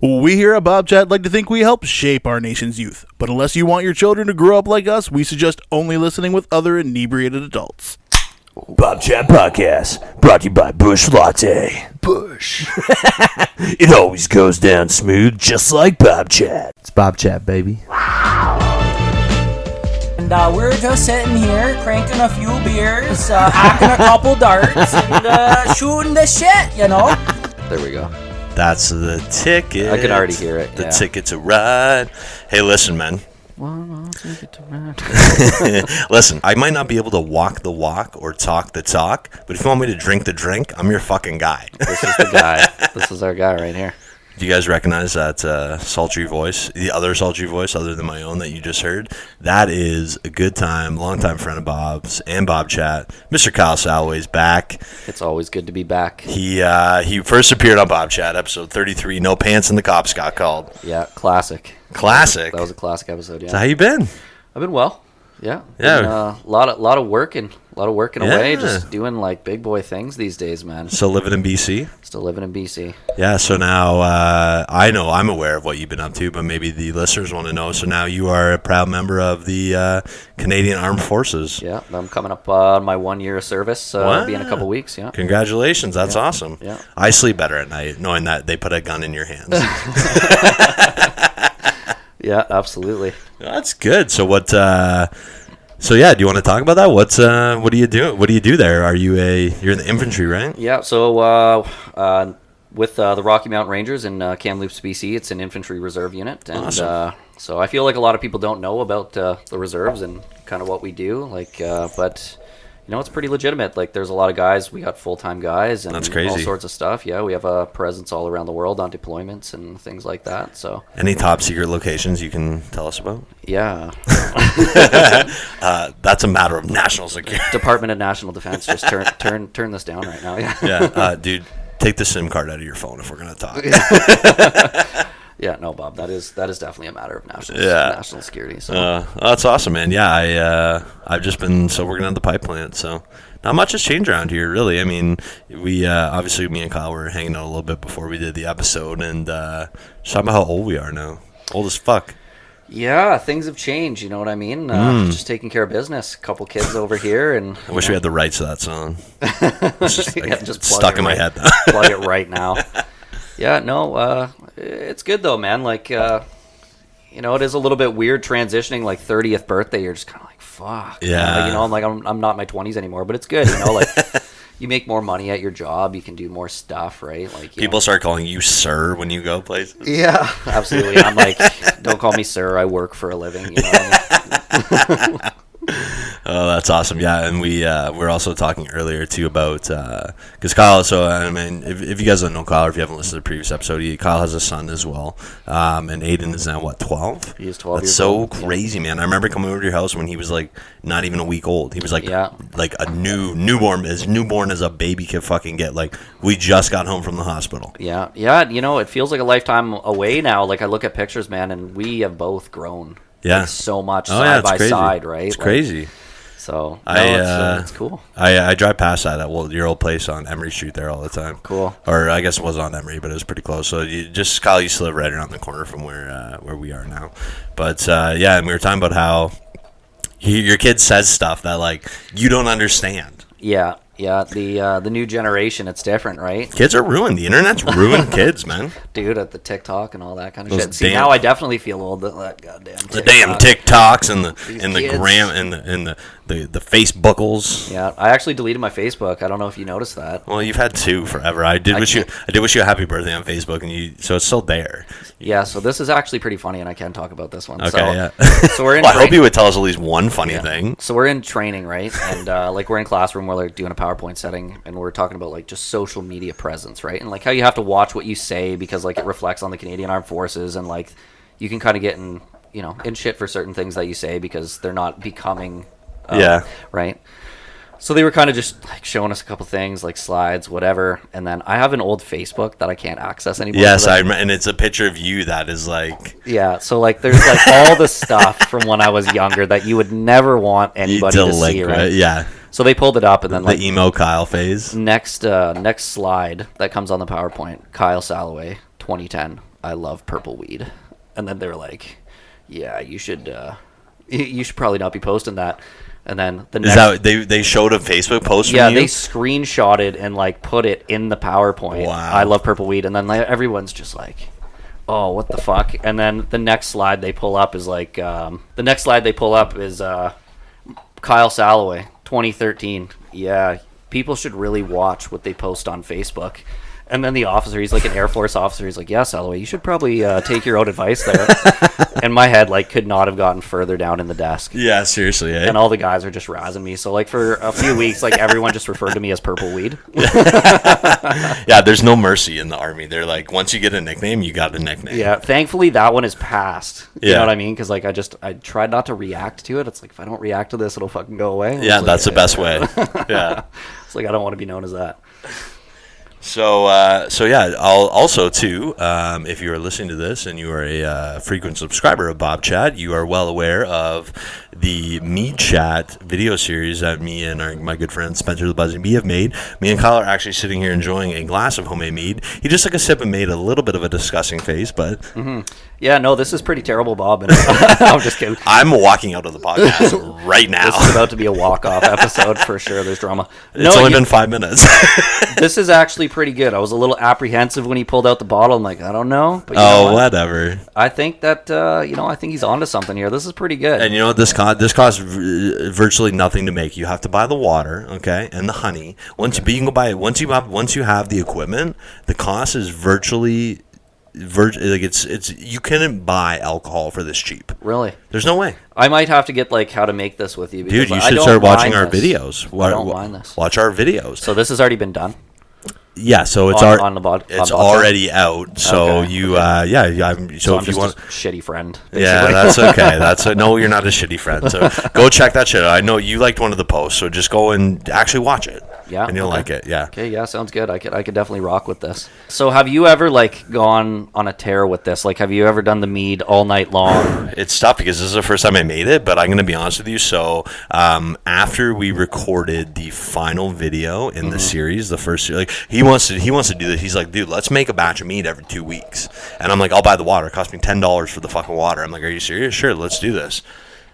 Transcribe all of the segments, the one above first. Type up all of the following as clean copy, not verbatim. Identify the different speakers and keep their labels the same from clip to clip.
Speaker 1: We here at Bobchat like to think we help shape our nation's youth, but unless you want your children to grow up like us, we suggest only listening with other inebriated adults.
Speaker 2: Bobchat Podcast, brought to you by Bush Latte.
Speaker 3: Bush.
Speaker 2: It always goes down smooth, just like Bobchat.
Speaker 3: It's Bobchat Baby.
Speaker 4: And we're just sitting here, cranking a few beers, hacking a couple darts, and shooting the shit, you know?
Speaker 3: There we go.
Speaker 5: That's the ticket.
Speaker 3: I can already hear it.
Speaker 5: The ticket to ride. Hey, listen, man. Listen, I might not be able to walk the walk or talk the talk, but if you want me to drink the drink, I'm your fucking guy.
Speaker 3: This is the guy. This is our guy right here.
Speaker 5: Do you guys recognize that sultry voice, the other sultry voice other than my own that you just heard? That is a good time, longtime friend of Bob's and Bobchat. Mr. Kyle Salway's back.
Speaker 3: It's always good to be back.
Speaker 5: He first appeared on Bobchat, episode 33, No Pants and the Cops Got Called.
Speaker 3: Yeah, classic.
Speaker 5: Classic.
Speaker 3: That was a classic episode, yeah.
Speaker 5: So how you been?
Speaker 3: I've been well. Yeah.
Speaker 5: Yeah.
Speaker 3: Been, a lot of working away, just doing like big boy things these days, man.
Speaker 5: So living in BC?
Speaker 3: Still living in BC.
Speaker 5: Yeah, so now I know I'm aware of what you've been up to, but maybe the listeners want to know. So now you are a proud member of the Canadian Armed Forces.
Speaker 3: Yeah, I'm coming up on my 1 year of service. It'll be in a couple weeks, yeah.
Speaker 5: Congratulations, that's awesome.
Speaker 3: Yeah.
Speaker 5: I sleep better at night knowing that they put a gun in your hands.
Speaker 3: Yeah, absolutely.
Speaker 5: That's good. So what? So yeah, do you want to talk about that? What do you do? What do you do there? You're in the infantry, right?
Speaker 3: Yeah. So with the Rocky Mountain Rangers in Kamloops, BC, it's an infantry reserve unit, and
Speaker 5: Awesome.
Speaker 3: So I feel like a lot of people don't know about the reserves and kind of what we do. But you know, it's pretty legitimate. Like, there's a lot of guys. We got full-time guys and
Speaker 5: That's crazy.
Speaker 3: all sorts of stuff. Yeah, we have a presence all around the world on deployments and things like that. So
Speaker 5: Any top secret locations you can tell us about?
Speaker 3: yeah,
Speaker 5: That's a matter of national security.
Speaker 3: Department of National Defense. Just turn this down right now. Yeah.
Speaker 5: Yeah, dude, take the SIM card out of your phone if we're gonna talk.
Speaker 3: Yeah, no, Bob. That is definitely a matter of national security. So
Speaker 5: That's awesome, man. Yeah, I've just been working on the pipe plant, so not much has changed around here, really. I mean, we obviously, me and Kyle were hanging out a little bit before we did the episode, and just talking about how old we are now. Old as fuck.
Speaker 3: yeah, things have changed. You know what I mean? Just taking care of business. Couple kids over here, and
Speaker 5: I wish we had the rights to that song. It's just,
Speaker 3: just
Speaker 5: stuck in my head now.
Speaker 3: Plug it right now. Yeah, no, it's good though, man. Like, you know, it is a little bit weird transitioning. Like 30th birthday, you're just kind of like, fuck.
Speaker 5: Yeah.
Speaker 3: Like, you know, I'm not in my 20s anymore, but it's good. You know, like you make more money at your job, you can do more stuff, right? Like
Speaker 5: People start calling you sir when you go places.
Speaker 3: Yeah, absolutely. I'm like, don't call me sir. I work for a living. You know what I mean?
Speaker 5: Oh, that's awesome. Yeah, and we're also talking earlier too about because Kyle. So I mean, if you guys don't know Kyle, or if you haven't listened to the previous episode, Kyle has a son as well, and Aiden is now 12.
Speaker 3: He is 12
Speaker 5: That's
Speaker 3: years
Speaker 5: so
Speaker 3: old.
Speaker 5: crazy, man. I remember coming over to your house when he was like not even a week old. He was like
Speaker 3: Yeah.
Speaker 5: like a newborn, as newborn as a baby could fucking get. Like, we just got home from the hospital.
Speaker 3: Yeah. You know, it feels like a lifetime away now. Like, I look at pictures, man, and we have both grown.
Speaker 5: Yeah.
Speaker 3: Like, so much
Speaker 5: Oh, yeah,
Speaker 3: side
Speaker 5: it's
Speaker 3: by
Speaker 5: crazy.
Speaker 3: side, right?
Speaker 5: It's
Speaker 3: Like,
Speaker 5: crazy.
Speaker 3: So no, it's cool.
Speaker 5: I drive past that at your old place on Emery Street there all the time.
Speaker 3: Cool.
Speaker 5: Or I guess it was on Emery, but it was pretty close. So Kyle used to live right around the corner from where we are now. But yeah, and we were talking about how your kid says stuff that like you don't understand.
Speaker 3: Yeah. The new generation, it's different, right?
Speaker 5: Kids are ruined. The internet's ruined kids, man.
Speaker 3: Dude, at the TikTok and all that kind of
Speaker 5: Those
Speaker 3: shit. See,
Speaker 5: damn-
Speaker 3: now I definitely feel old. That goddamn TikTok.
Speaker 5: The damn TikToks and the
Speaker 3: kids.
Speaker 5: gram and the Facebookles.
Speaker 3: Yeah, I actually deleted my Facebook. I don't know if you noticed that.
Speaker 5: Well, you've had two forever. I did wish you a happy birthday on Facebook, and so it's still there.
Speaker 3: Yeah, so this is actually pretty funny, and I can talk about this one.
Speaker 5: Okay,
Speaker 3: so,
Speaker 5: yeah.
Speaker 3: So we're in.
Speaker 5: Well, I hope you would tell us at least one funny thing.
Speaker 3: So we're in training, right? And like we're in classroom, we're like doing a PowerPoint setting, and we're talking about like just social media presence, right? And like how you have to watch what you say because like it reflects on the Canadian Armed Forces, and like you can kind of get in shit for certain things that you say because they're not becoming.
Speaker 5: Yeah.
Speaker 3: Right. So they were kind of just like showing us a couple things, like slides, whatever. And then I have an old Facebook that I can't access anymore.
Speaker 5: Yes, and it's a picture of you that is like.
Speaker 3: Yeah, so like there's like all the stuff from when I was younger that you would never want anybody to see, right?
Speaker 5: Yeah.
Speaker 3: So they pulled it up, and then
Speaker 5: the emo Kyle phase.
Speaker 3: Next slide that comes on the PowerPoint, Kyle Salway, 2010. I love purple weed. And then they were like, yeah, you should probably not be posting that. And then the next,
Speaker 5: Is that they showed a Facebook post?
Speaker 3: yeah,
Speaker 5: from you?
Speaker 3: they screenshotted and like put it in the PowerPoint.
Speaker 5: Wow.
Speaker 3: I love purple weed, and then like, everyone's just like, oh, what the fuck? And then the next slide they pull up is like Kyle Salloway, 2013. Yeah, people should really watch what they post on Facebook. And then the officer, he's like an Air Force officer. He's like, yeah, Salloway, you should probably take your own advice there. And my head like could not have gotten further down in the desk.
Speaker 5: Yeah, seriously, eh?
Speaker 3: And all the guys are just razzing me. So like for a few weeks, like everyone just referred to me as Purple Weed.
Speaker 5: Yeah, there's no mercy in the Army. They're like, once you get a nickname, you got a nickname.
Speaker 3: Yeah, thankfully that one is passed. You
Speaker 5: Yeah.
Speaker 3: know what I mean? Because like I tried not to react to it. It's like if I don't react to this, it'll fucking go away.
Speaker 5: Yeah,
Speaker 3: It's
Speaker 5: that's the
Speaker 3: like,
Speaker 5: best way. Yeah.
Speaker 3: It's like I don't want to be known as that.
Speaker 5: So yeah. I'll also too. If you are listening to this and you are a frequent subscriber of Bobchat, you are well aware of the Mead Chat video series that me and my good friend Spencer the Buzzing Bee have made. Me and Kyle are actually sitting here enjoying a glass of homemade mead. He just took a sip and made a little bit of a disgusting face, but
Speaker 3: Yeah, no, this is pretty terrible, Bob. And I'm just kidding.
Speaker 5: I'm walking out of the podcast right now.
Speaker 3: This is about to be a walk-off episode for sure. There's drama.
Speaker 5: It's only been 5 minutes.
Speaker 3: This is actually pretty good. I was a little apprehensive when he pulled out the bottle. I'm like, I don't know. But you know
Speaker 5: Oh,
Speaker 3: what?
Speaker 5: whatever.
Speaker 3: I think that, I think he's onto something here. This is pretty good.
Speaker 5: And you know what this costs? This costs virtually nothing to make. You have to buy the water, okay, and the honey. But you can go buy it once you have the equipment. The cost is virtually like it's you couldn't buy alcohol for this cheap.
Speaker 3: Really?
Speaker 5: There's no way,
Speaker 3: I might have to get like how to make this with you. Because
Speaker 5: dude. You
Speaker 3: I
Speaker 5: should
Speaker 3: don't
Speaker 5: start watching
Speaker 3: mind
Speaker 5: our
Speaker 3: this.
Speaker 5: videos.
Speaker 3: I don't mind this.
Speaker 5: Watch our videos.
Speaker 3: So this has already been done.
Speaker 5: Yeah, so it's
Speaker 3: on the bod.
Speaker 5: it's
Speaker 3: on Bobchat?
Speaker 5: already out. So
Speaker 3: Okay,
Speaker 5: you
Speaker 3: So I'm
Speaker 5: if you
Speaker 3: just
Speaker 5: want.
Speaker 3: a shitty friend.
Speaker 5: Yeah,
Speaker 3: basically.
Speaker 5: that's okay. No, you're not a shitty friend. So go check that shit out. I know you liked one of the posts, so just go and actually watch it.
Speaker 3: Yeah,
Speaker 5: and you'll
Speaker 3: okay.
Speaker 5: like it. Yeah.
Speaker 3: Okay, yeah, sounds good. I could definitely rock with this. So have you ever like gone on a tear with this? Like have you ever done the mead all night long?
Speaker 5: It's tough because this is the first time I made it, but I'm gonna be honest with you. So after we recorded the final video in the series, the first like he wants to do this. He's like, dude, let's make a batch of mead every 2 weeks. And I'm like, I'll buy the water. It cost me $10 for the fucking water. I'm like, are you serious? Sure, let's do this.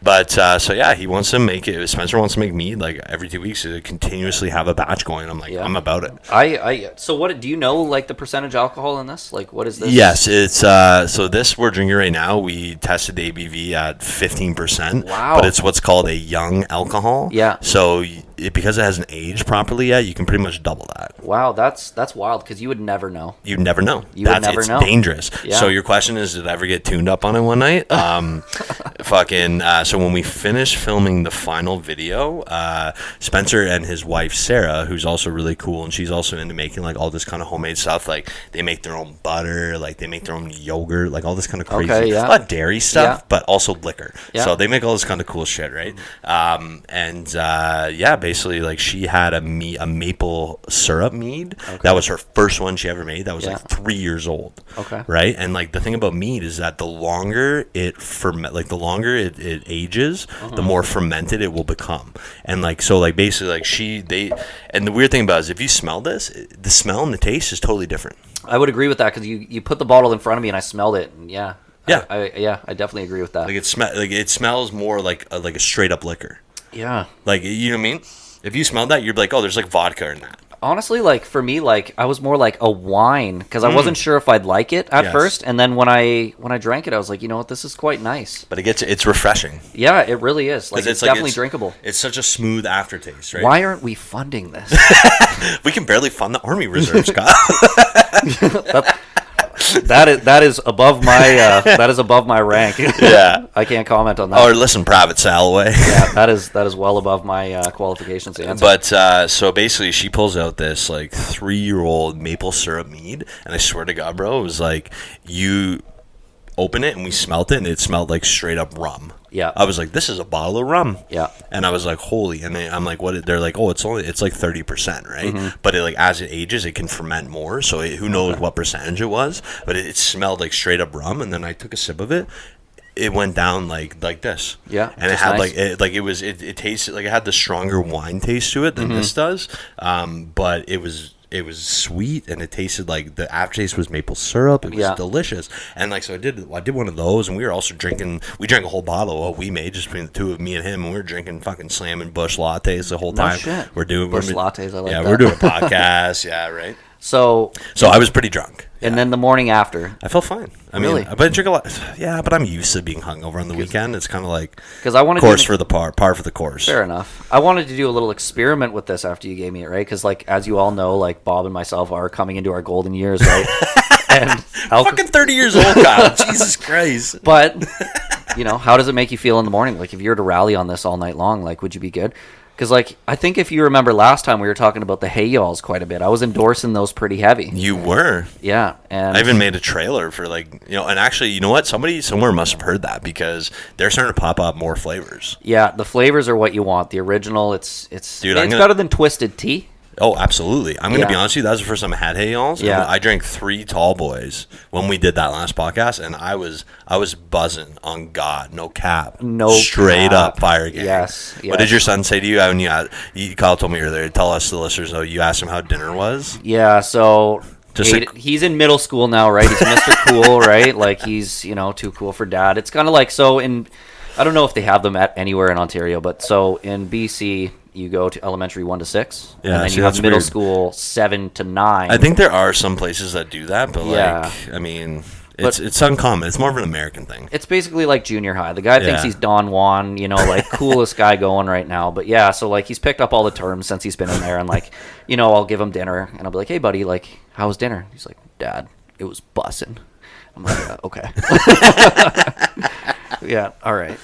Speaker 5: But so yeah, he wants to make it. Spencer wants to make mead like every 2 weeks to continuously have a batch going. I'm like,
Speaker 3: Yeah.
Speaker 5: I'm about it.
Speaker 3: So what do you know like the percentage alcohol in this? Like what is this?
Speaker 5: Yes, it's so this we're drinking right now. We tested the ABV at 15%.
Speaker 3: Wow.
Speaker 5: But it's what's called a young alcohol.
Speaker 3: Yeah.
Speaker 5: So because it hasn't aged properly yet, you can pretty much double that.
Speaker 3: Wow, that's wild because you would never know.
Speaker 5: You never know.
Speaker 3: Never know.
Speaker 5: It's dangerous.
Speaker 3: Yeah.
Speaker 5: So your question is, did I ever get tuned up on it one night? So when we finished filming the final video, Spencer and his wife Sarah, who's also really cool, and she's also into making like all this kind of homemade stuff. Like they make their own butter, like they make their own yogurt, like all this kind of crazy,
Speaker 3: Okay, yeah.
Speaker 5: a lot of dairy stuff,
Speaker 3: Yeah.
Speaker 5: but also liquor.
Speaker 3: Yeah.
Speaker 5: So they make all this kind of cool shit, right? Basically like she had a maple syrup mead.
Speaker 3: Okay.
Speaker 5: That was her first one she ever made. That was
Speaker 3: Yeah.
Speaker 5: like 3 years old.
Speaker 3: Okay.
Speaker 5: Right. And like the thing about mead is that the longer it it ages, the more fermented it will become. And like so like basically like and the weird thing about it is if you smell this, the smell and the taste is totally different.
Speaker 3: I would agree with that because you put the bottle in front of me and I smelled it and yeah.
Speaker 5: Yeah.
Speaker 3: I definitely agree with that.
Speaker 5: Like it smells more like a straight up liquor.
Speaker 3: Yeah.
Speaker 5: Like you know what I mean? If you smelled that, you'd be like, oh, there's like vodka in that.
Speaker 3: Honestly, like for me, like I was more like a wine because I wasn't sure if I'd like it at
Speaker 5: Yes.
Speaker 3: first, and then when I drank it, I was like, you know what, this is quite nice.
Speaker 5: But it's refreshing.
Speaker 3: Yeah, it really is. Like it's definitely drinkable.
Speaker 5: It's such a smooth aftertaste, right?
Speaker 3: Why aren't we funding this?
Speaker 5: We can barely fund the Army Reserve, Scott.
Speaker 3: that is above my rank.
Speaker 5: Yeah.
Speaker 3: I can't comment on that.
Speaker 5: Or listen, Private Salloway.
Speaker 3: Yeah, that is well above my qualifications to answer.
Speaker 5: But so basically, she pulls out this like 3-year-old maple syrup mead, and I swear to God, bro, it was like you open it and we smelt it, and it smelled like straight up rum.
Speaker 3: Yeah.
Speaker 5: I was like, this is a bottle of rum.
Speaker 3: Yeah.
Speaker 5: And I was like, holy. And I'm like, what? They're like, oh, it's like 30%, right? But it like as it ages, it can ferment more. So who knows what percentage it was? But it smelled like straight up rum. And then I took a sip of it. It went down like this.
Speaker 3: Yeah,
Speaker 5: And it
Speaker 3: just
Speaker 5: had
Speaker 3: nice.
Speaker 5: it tasted like it had the stronger wine taste to it than this does. But it was it was sweet, and it tasted like the aftertaste was maple syrup. It was delicious. And like, so I did one of those, and we were also drinking. We drank a whole bottle of what we made just between the two of me and him, and we were drinking fucking slamming Bush lattes the whole time.
Speaker 3: Shit.
Speaker 5: We're doing
Speaker 3: Bush lattes. I like that.
Speaker 5: we're doing a podcast. Yeah, right.
Speaker 3: So
Speaker 5: I was pretty drunk.
Speaker 3: And then the morning after,
Speaker 5: I felt fine. I
Speaker 3: really?
Speaker 5: mean, but I drink a lot. Yeah, but I'm used to being hungover on the weekend. It's kind of like
Speaker 3: because I wanted
Speaker 5: course for the par for the course.
Speaker 3: Fair enough. I wanted to do a little experiment with this after you gave me it, right? Because like as you all know, like Bob and myself are coming into our golden years, right? And
Speaker 5: fucking 30 years old, Kyle. Jesus Christ.
Speaker 3: But you know, how does it make you feel in the morning? Like if you were to rally on this all night long, like would you be good? Because, like, I think if you remember last time we were talking about the hay yalls quite a bit. I was endorsing those pretty heavy.
Speaker 5: You were.
Speaker 3: Yeah. And
Speaker 5: I even made a trailer for, like, you know, and actually, you know what? Somebody somewhere must have heard that because they're starting to pop up more flavors.
Speaker 3: Yeah, the flavors are what you want. The original, it's
Speaker 5: Dude,
Speaker 3: better than Twisted Tea.
Speaker 5: Oh, absolutely. I'm going to be honest with you. That was the first time I had hay yalls.
Speaker 3: Yeah.
Speaker 5: I drank 3 tall boys when we did that last podcast, and I was buzzing on God. No cap.
Speaker 3: No
Speaker 5: Straight
Speaker 3: cap.
Speaker 5: up fire gang.
Speaker 3: Yes.
Speaker 5: What did your son say to you when Kyle told me earlier? Tell us, the listeners, though, you asked him how dinner was?
Speaker 3: Yeah, so he's in middle school now, right? He's Mr. Cool, right? Like, he's, you know, too cool for dad. It's kind of like, so in, I don't know if they have them anywhere in Ontario, but so in BC, you go to elementary 1 to 6, and then you have middle school 7 to 9.
Speaker 5: I think there are some places that do that, but like, I mean, it's uncommon. It's more of an American thing.
Speaker 3: It's basically like junior high. The guy thinks he's Don Juan, you know, like coolest guy going right now. But yeah, so like he's picked up all the terms since he's been in there, and like, you know, I'll give him dinner, and I'll be like, hey buddy, like, how was dinner? He's like, Dad, it was bussin'. I'm like, okay. Yeah, all right.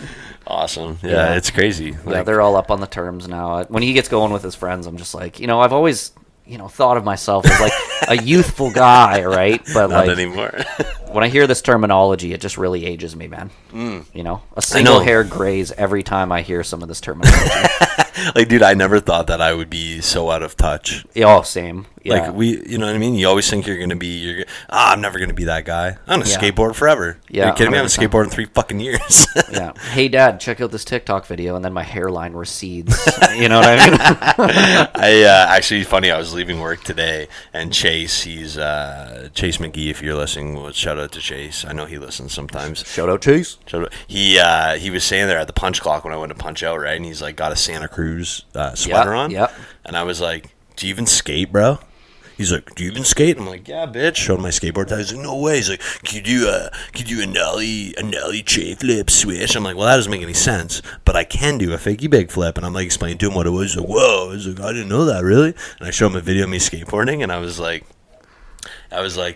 Speaker 5: Awesome. Yeah, it's crazy.
Speaker 3: Yeah, they're all up on the terms now. When he gets going with his friends, I'm just like, you know, I've always, you know, thought of myself as like a youthful guy, right? But
Speaker 5: not
Speaker 3: like
Speaker 5: anymore.
Speaker 3: When I hear this terminology, it just really ages me, man. You know, a single hair grays every time I hear some of this terminology.
Speaker 5: Like, dude, I never thought that I would be so out of touch.
Speaker 3: Oh, same. Yeah.
Speaker 5: Like, you know what I mean? You always think you're going to be, I'm never going to be that guy. I'm going to skateboard forever.
Speaker 3: Yeah.
Speaker 5: Are you kidding me? I
Speaker 3: 100%.
Speaker 5: haven't skateboarded in 3 fucking years.
Speaker 3: Yeah. Hey, Dad, check out this TikTok video, and then my hairline recedes. You know what I mean?
Speaker 5: Actually, funny, I was leaving work today, and Chase, he's, Chase McGee, if you're listening, well, shout out to Chase. I know he listens sometimes.
Speaker 3: Shout out, Chase.
Speaker 5: He was saying there at the punch clock when I went to punch out, right? And he's like, got a Santa Cruz sweater on.
Speaker 3: Yep.
Speaker 5: And I was like, do you even skate, bro? He's like, do you even skate? I'm like, yeah, bitch. Showed him my skateboard tires. He's like, no way. He's like, can you do a nollie tray flip switch? I'm like, well, that doesn't make any sense, but I can do a fakey big flip. And I'm like explaining to him what it was. He's like, whoa. He's like, I didn't know that, really. And I showed him a video of me skateboarding, and I was like,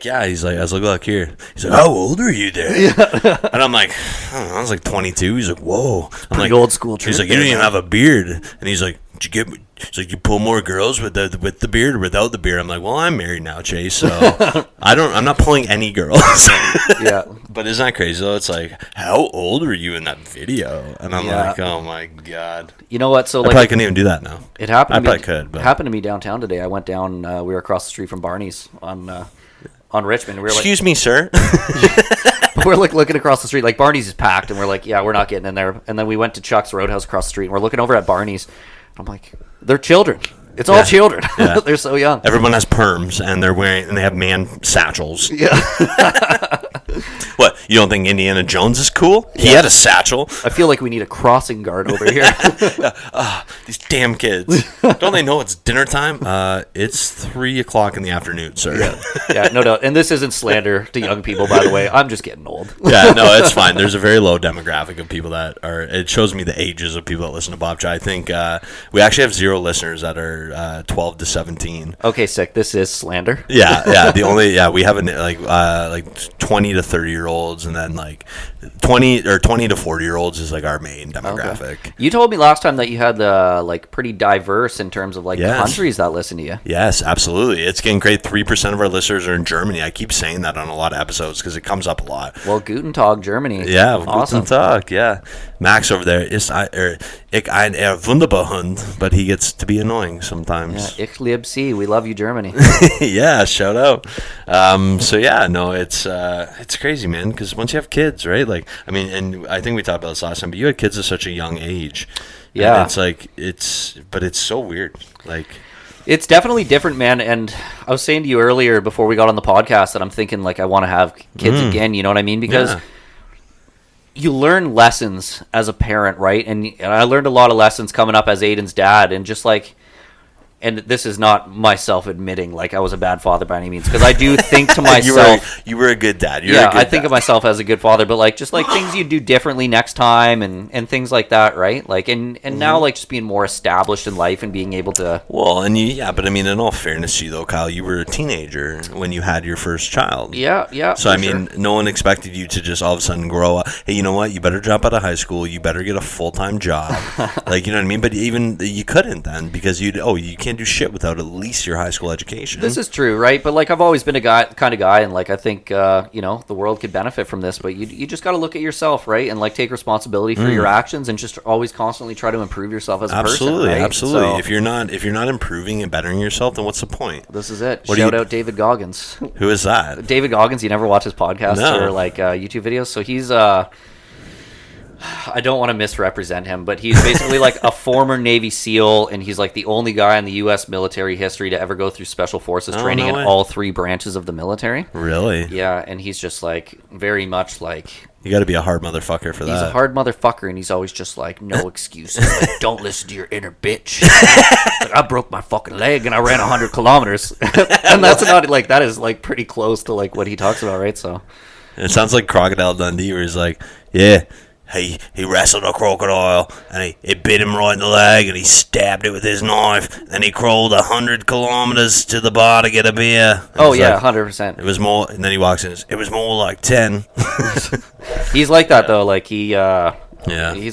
Speaker 5: yeah. He's like, I was like, look here. He's like, how old are you there? Yeah. And I'm like, I don't know, I was like 22. He's like, whoa. I'm like,
Speaker 3: old school trick.
Speaker 5: He's like, you don't even have a beard. And he's like, he's like, you pull more girls with the beard or without the beard? I'm like, well, I'm married now, Chase, so I'm not pulling any girls.
Speaker 3: Yeah.
Speaker 5: But isn't that crazy though? It's like, how old were you in that video? And I'm like, oh my God.
Speaker 3: You know what? So
Speaker 5: I probably couldn't even do that now.
Speaker 3: It happened.
Speaker 5: I probably could. But.
Speaker 3: It happened to me downtown today. I went down. We were across the street from Barney's on Richmond. We were
Speaker 5: Excuse me, sir.
Speaker 3: we're like looking across the street. Like Barney's is packed, and we're like, yeah, we're not getting in there. And then we went to Chuck's Roadhouse across the street, and we're looking over at Barney's. I'm like, they're children. It's all children. Yeah. They're so young.
Speaker 5: Everyone has perms, and they have man satchels.
Speaker 3: Yeah.
Speaker 5: What, you don't think Indiana Jones is cool? He had a satchel.
Speaker 3: I feel like we need a crossing guard over here.
Speaker 5: These damn kids. Don't they know it's dinner time? It's 3 o'clock in the afternoon, sir.
Speaker 3: Yeah, no doubt. And this isn't slander to young people, by the way. I'm just getting old.
Speaker 5: Yeah, no, it's fine. There's a very low demographic of people that are. It shows me the ages of people that listen to Bobchat. I think we actually have 0 listeners that are 12 to 17.
Speaker 3: Okay, sick. This is slander.
Speaker 5: Yeah. We have like 20 to 30-year-olds, and then like 20 to 40-year-olds is like our main demographic.
Speaker 3: Okay. You told me last time that you had like pretty diverse in terms of like countries that listen to you.
Speaker 5: Yes, absolutely. It's getting great. 3% of our listeners are in Germany. I keep saying that on a lot of episodes because it comes up a lot.
Speaker 3: Well, Guten Tag, Germany.
Speaker 5: Yeah,
Speaker 3: awesome.
Speaker 5: Guten Tag. Yeah, Max over there is ich ein wunderbar Hund, but he gets to be annoying sometimes.
Speaker 3: Yeah, ich lieb Sie. We love you, Germany.
Speaker 5: Yeah, shout out. So yeah, no, it's crazy, man. Because once you have kids, right? Like, I mean, and I think we talked about this last time, but you had kids at such a young age.
Speaker 3: Yeah,
Speaker 5: and it's like but it's so weird. Like,
Speaker 3: It's definitely different, man. And I was saying to you earlier before we got on the podcast that I'm thinking like I want to have kids again. You know what I mean? Because you learn lessons as a parent, right? And I learned a lot of lessons coming up as Aiden's dad, and just like. And this is not myself admitting like I was a bad father by any means, because I do think to myself,
Speaker 5: you were a good dad.
Speaker 3: I think of myself as a good father, but like just like things you do differently next time and things like that, right? Like and now like just being more established in life and being able to.
Speaker 5: Well, but I mean, in all fairness to you though, Kyle, you were a teenager when you had your first child.
Speaker 3: Yeah.
Speaker 5: So I mean, no one expected you to just all of a sudden grow up. Hey, you know what? You better drop out of high school. You better get a full-time job. Like, you know what I mean? But even you couldn't then, because you can't do shit without at least your high school education.
Speaker 3: This is true, right? But like I've always been a kind of guy, and like I think the world could benefit from this, but you just got to look at yourself, right? And like take responsibility for your actions, and just always constantly try to improve yourself as a person. Right?
Speaker 5: Absolutely.
Speaker 3: So,
Speaker 5: if you're not improving and bettering yourself, then what's the point?
Speaker 3: This is it. Shout out David Goggins.
Speaker 5: Who is that?
Speaker 3: David Goggins. You never watch his podcasts or like YouTube videos, so he's I don't want to misrepresent him, but he's basically like a former Navy SEAL, and he's like the only guy in the U.S. military history to ever go through special forces training in all three branches of the military.
Speaker 5: Really?
Speaker 3: Yeah, and he's just like very much like...
Speaker 5: You got to be a hard motherfucker for that.
Speaker 3: He's a hard motherfucker, and he's always just like, no excuses. Like, don't listen to your inner bitch. Like, I broke my fucking leg, and I ran 100 kilometers. And that's not like, that is like pretty close to like what he talks about, right? So
Speaker 5: it sounds like Crocodile Dundee, where he's like, yeah... He wrestled a crocodile, and it bit him right in the leg, and he stabbed it with his knife, and he crawled 100 kilometers to the bar to get a beer.
Speaker 3: Oh, yeah, 100%.
Speaker 5: It was more, and then he walks in, it was more like 10.
Speaker 3: He's like that, though. Like, he's a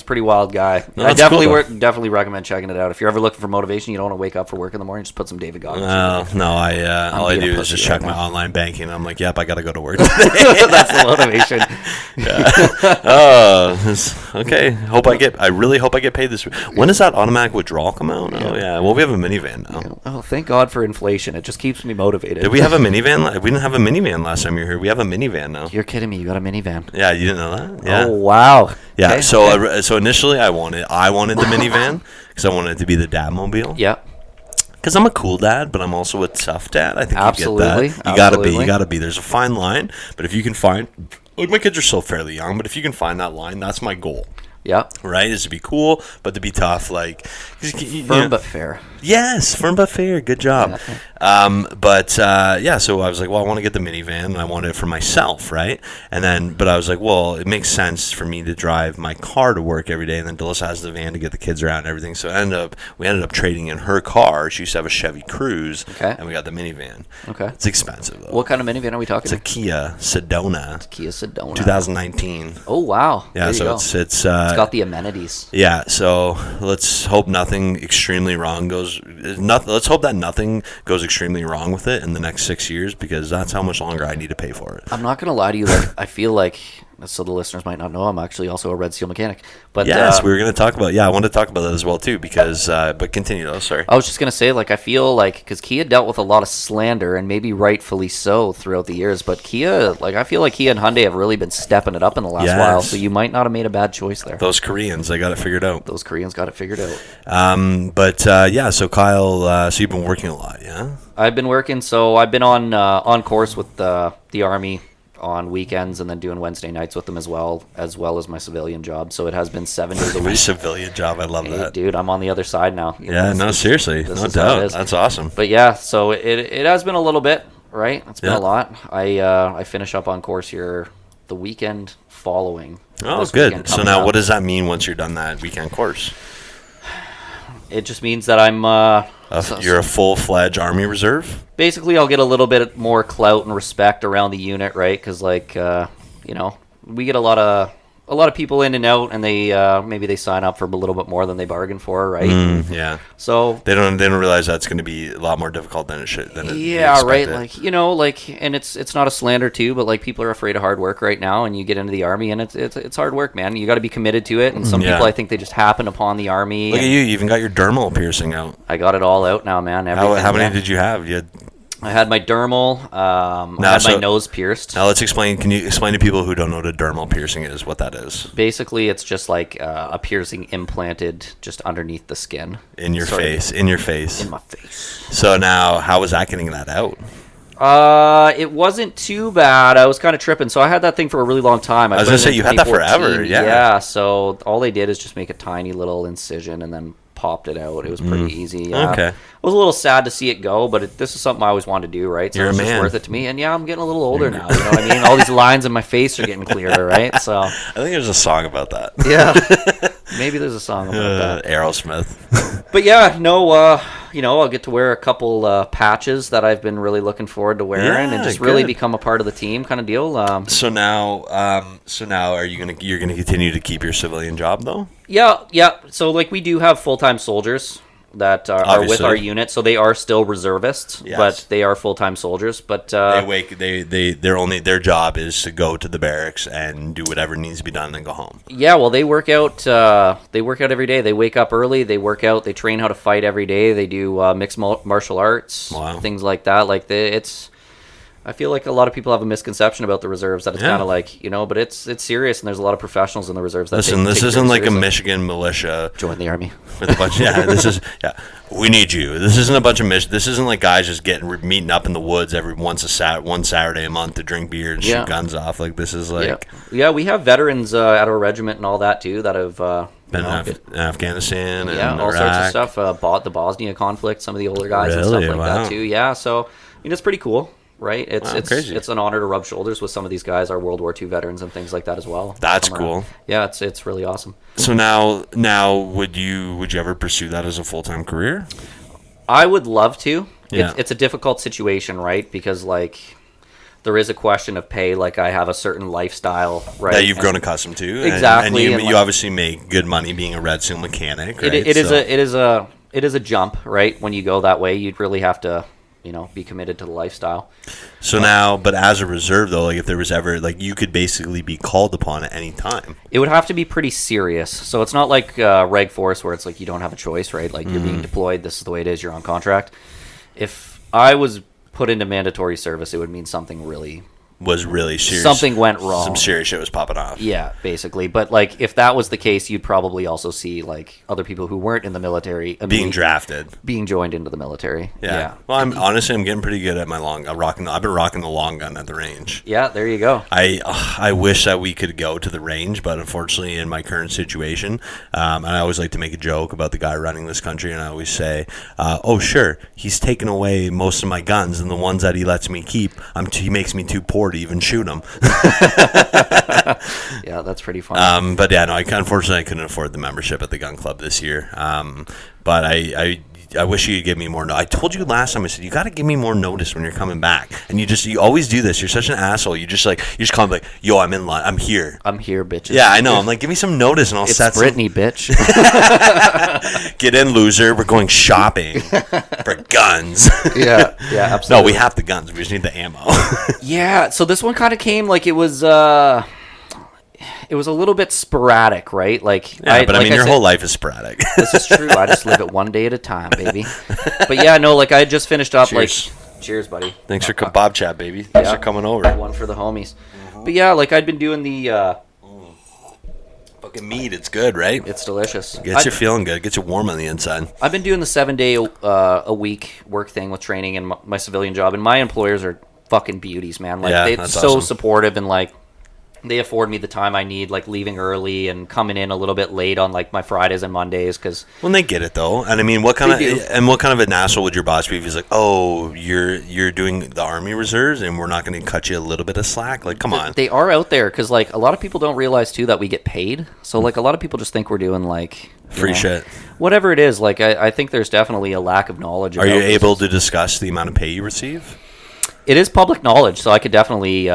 Speaker 3: pretty wild guy.
Speaker 5: No,
Speaker 3: I
Speaker 5: definitely
Speaker 3: recommend checking it out. If you're ever looking for motivation, you don't want to wake up for work in the morning, just put some David Goggins.
Speaker 5: No, all I do is just check my online banking. I'm like, yep, I got to go to work.
Speaker 3: That's the motivation.
Speaker 5: Okay. I really hope I get paid this week. When does that automatic withdrawal come out? Oh, yeah. Well, we have a minivan now.
Speaker 3: Oh, thank God for inflation. It just keeps me motivated.
Speaker 5: Did we have a minivan? We didn't have a minivan last time you were here. We have a minivan now.
Speaker 3: You're kidding me. You got a minivan.
Speaker 5: Yeah, you didn't know that? Yeah.
Speaker 3: Oh, wow.
Speaker 5: Yeah, okay. So initially I wanted the minivan because I wanted it to be the dad mobile.
Speaker 3: Yeah.
Speaker 5: Because I'm a cool dad, but I'm also a tough dad. I think
Speaker 3: absolutely.
Speaker 5: You get that. You gotta be. There's a fine line, but if you can find, like, my kids are still fairly young, but if you can find that line, that's my goal.
Speaker 3: Yeah.
Speaker 5: Right? Is to be cool, but to be tough. Like,
Speaker 3: firm but fair.
Speaker 5: Yes, firm but fair. Good job. So I was like, well, I want to get the minivan, and I want it for myself, right? But I was like, well, it makes sense for me to drive my car to work every day, and then Delissa has the van to get the kids around and everything. So we ended up trading in her car. She used to have a Chevy Cruze, and we got the minivan. Okay. It's expensive, though.
Speaker 3: What kind of minivan are we talking?
Speaker 5: It's a Kia Sedona. 2019.
Speaker 3: Oh, wow.
Speaker 5: Yeah, so it's
Speaker 3: got the amenities.
Speaker 5: Yeah, so let's hope nothing extremely wrong goes. Let's hope that nothing goes extremely wrong with it in the next 6 years, because that's how much longer I need to pay for it.
Speaker 3: I'm not gonna lie to you. Like, I feel like, so the listeners might not know, I'm actually also a Red Seal mechanic. But
Speaker 5: yes, we were going to talk about. Yeah, I wanted to talk about that as well too, because. But continue though. Sorry.
Speaker 3: I was just going to say, like, I feel like because Kia dealt with a lot of slander, and maybe rightfully so throughout the years, but Kia, like, I feel like Kia and Hyundai have really been stepping it up in the last while. So you might not have made a bad choice there.
Speaker 5: Those Koreans, they got it figured out. So Kyle, so you've been working a lot, yeah?
Speaker 3: I've been working. So I've been on course with the Army on weekends, and then doing Wednesday nights with them as well as my civilian job. So it has been 7 days a week.
Speaker 5: My civilian job, I love that.
Speaker 3: Dude, I'm on the other side now.
Speaker 5: Seriously, no doubt. That's awesome.
Speaker 3: But yeah, so it has been a little bit, right? It's been a lot. I finish up on course here the weekend following.
Speaker 5: Oh, good. So now, what does that mean once you're done that weekend course?
Speaker 3: It just means that I'm...
Speaker 5: you're a full-fledged Army Reserve?
Speaker 3: Basically, I'll get a little bit more clout and respect around the unit, right? Because, like, we get a lot of people in and out, and they maybe they sign up for a little bit more than they bargained for, right?
Speaker 5: Yeah.
Speaker 3: So
Speaker 5: they don't realize that's going to be a lot more difficult than it should.
Speaker 3: Right. Like, and it's not a slander too, but like, people are afraid of hard work right now, and you get into the Army, and it's hard work, man. You got to be committed to it, and some people, I think, they just happen upon the Army.
Speaker 5: Look at you even got your dermal piercing out.
Speaker 3: I got it all out now, man.
Speaker 5: How many did you have? You had
Speaker 3: I had my dermal. I had my nose pierced.
Speaker 5: Now let's explain. Can you explain to people who don't know what a dermal piercing is, what that is?
Speaker 3: Basically, it's just like a piercing implanted just underneath the skin.
Speaker 5: In your face. In your face.
Speaker 3: In my face.
Speaker 5: So now, how was that getting that out?
Speaker 3: It wasn't too bad. I was kind of tripping. So I had that thing for a really long time.
Speaker 5: I was going to say, you had that forever. Yeah.
Speaker 3: Yeah. So all they did is just make a tiny little incision and then popped it out. It was pretty easy.
Speaker 5: Okay.
Speaker 3: I was a little sad to see it go, but this is something I always wanted to do, right? So
Speaker 5: You're
Speaker 3: it's
Speaker 5: a
Speaker 3: just
Speaker 5: man.
Speaker 3: worth it to me. And yeah, I'm getting a little older now. You know what I mean? All these lines in my face are getting clearer, right? So
Speaker 5: I think there's a song about that.
Speaker 3: yeah, maybe there's a song about that.
Speaker 5: Aerosmith.
Speaker 3: But yeah, no, I'll get to wear a couple patches that I've been really looking forward to wearing,
Speaker 5: Yeah,
Speaker 3: and just really
Speaker 5: good.
Speaker 3: become a part of the team, kind of deal.
Speaker 5: So now, are you're gonna continue to keep your civilian job though?
Speaker 3: Yeah. So like we do have full-time soldiers that are with
Speaker 5: Obviously.
Speaker 3: our unit, so they are still reservists,
Speaker 5: Yes.
Speaker 3: but they are full-time soldiers. But
Speaker 5: Their job is to go to the barracks and do whatever needs to be done and then go home.
Speaker 3: yeah, well, they work out. They work out every day. They wake up early. They work out. They train how to fight every day. They do mixed martial arts,
Speaker 5: Wow.
Speaker 3: things like that. Like it's. I feel like a lot of people have a misconception about the reserves that it's
Speaker 5: Yeah.
Speaker 3: kind of like, but it's serious, and there's a lot of professionals in the reserves that
Speaker 5: Listen, this
Speaker 3: take it
Speaker 5: isn't like a
Speaker 3: seriously.
Speaker 5: Michigan militia
Speaker 3: Join the army.
Speaker 5: with a bunch. We need you. This isn't a bunch of This isn't like guys just meeting up in the woods every one Saturday a month to drink beer and
Speaker 3: Yeah.
Speaker 5: shoot guns off. Like this is like
Speaker 3: Yeah, we have veterans at our regiment and all that too that have
Speaker 5: been in Afghanistan and
Speaker 3: all
Speaker 5: Iraq.
Speaker 3: sorts of stuff. Bought the Bosnia conflict, some of the older guys and
Speaker 5: Really?
Speaker 3: stuff like
Speaker 5: Wow.
Speaker 3: that too. Yeah, so it's pretty cool, right? It's
Speaker 5: Wow, crazy.
Speaker 3: it's an honor to rub shoulders with some of these guys, our World War II veterans and things like that as well.
Speaker 5: That's
Speaker 3: Come
Speaker 5: cool.
Speaker 3: around. Yeah, it's really awesome.
Speaker 5: So now would you ever pursue that as a full-time career?
Speaker 3: I would love to.
Speaker 5: Yeah.
Speaker 3: It's a difficult situation, right? Because like there is a question of pay. Like I have a certain lifestyle, right?
Speaker 5: That you've grown accustomed to. and-
Speaker 3: Exactly,
Speaker 5: And
Speaker 3: and
Speaker 5: you
Speaker 3: like-
Speaker 5: obviously make good money being a red seal mechanic, right?
Speaker 3: It is
Speaker 5: So-
Speaker 3: it is a jump, right? When you go that way, you'd really have to, be committed to the lifestyle.
Speaker 5: So now, but as a reserve though, like if there was ever, like you could basically be called upon at any time.
Speaker 3: It would have to be pretty serious. So it's not like Reg Force where it's like you don't have a choice, right? Like you're being deployed. This is the way it is. You're on contract. If I was put into mandatory service, it would mean something really
Speaker 5: Was really serious.
Speaker 3: Something went wrong.
Speaker 5: Some serious shit was popping off.
Speaker 3: Yeah, basically. But like, if that was the case, you'd probably also see like other people who weren't in the military
Speaker 5: Being drafted.
Speaker 3: being joined into the military.
Speaker 5: Yeah. Well, I'm getting pretty good at my long. I've been rocking the long gun at the range.
Speaker 3: Yeah, there you go.
Speaker 5: I wish that we could go to the range, but unfortunately, in my current situation, and I always like to make a joke about the guy running this country, and I always say, "Oh, sure, he's taken away most of my guns, and the ones that he lets me keep, he makes me too poor to even shoot them."
Speaker 3: Yeah, that's pretty funny.
Speaker 5: But yeah, no, unfortunately I couldn't afford the membership at the gun club this year. But I wish you could give me more. I told you last time. I said you got to give me more notice when you're coming back, and you always do this. You're such an asshole. You just call me like, "Yo, I'm in line. I'm here."
Speaker 3: I'm here, bitches.
Speaker 5: Yeah, I know. I'm like, give me some notice, and I'll
Speaker 3: It's
Speaker 5: set
Speaker 3: Brittany, bitch.
Speaker 5: Get in, loser. We're going shopping for guns.
Speaker 3: Yeah, absolutely.
Speaker 5: No, we have the guns. We just need the ammo.
Speaker 3: Yeah, so this one kind of came like it was a little bit sporadic, right? Like,
Speaker 5: Yeah, but I
Speaker 3: like
Speaker 5: mean, your
Speaker 3: said,
Speaker 5: whole life is sporadic.
Speaker 3: This is true. I just live it one day at a time, baby. But yeah, no, like I had just finished up.
Speaker 5: Cheers.
Speaker 3: Like, cheers, buddy.
Speaker 5: Thanks for Bobchat, baby. Thanks for coming over.
Speaker 3: One for the homies. But yeah, like I'd been doing the.
Speaker 5: Fucking mead, it's good, right?
Speaker 3: It's delicious.
Speaker 5: Gets you feeling good. Gets you warm on the inside.
Speaker 3: I've been doing the 7-day a week work thing with training and my civilian job, and my employers are fucking beauties, man. Like
Speaker 5: Yeah,
Speaker 3: they're
Speaker 5: that's
Speaker 3: so
Speaker 5: awesome.
Speaker 3: supportive, and like they afford me the time I need, like leaving early and coming in a little bit late on like my Fridays and Mondays, because
Speaker 5: When they get it though, and I mean, what kind
Speaker 3: They do.
Speaker 5: of an asshole would your boss be if he's like, "Oh, you're doing the Army Reserves, and we're not going to cut you a little bit of slack"? Like, come on.
Speaker 3: they are out there, because like a lot of people don't realize too that we get paid. So like a lot of people just think we're doing like
Speaker 5: Free shit.
Speaker 3: whatever it is. Like I think there's definitely a lack of knowledge.
Speaker 5: Are you
Speaker 3: about this.
Speaker 5: able to discuss the amount of pay you receive?
Speaker 3: It is public knowledge, so I could definitely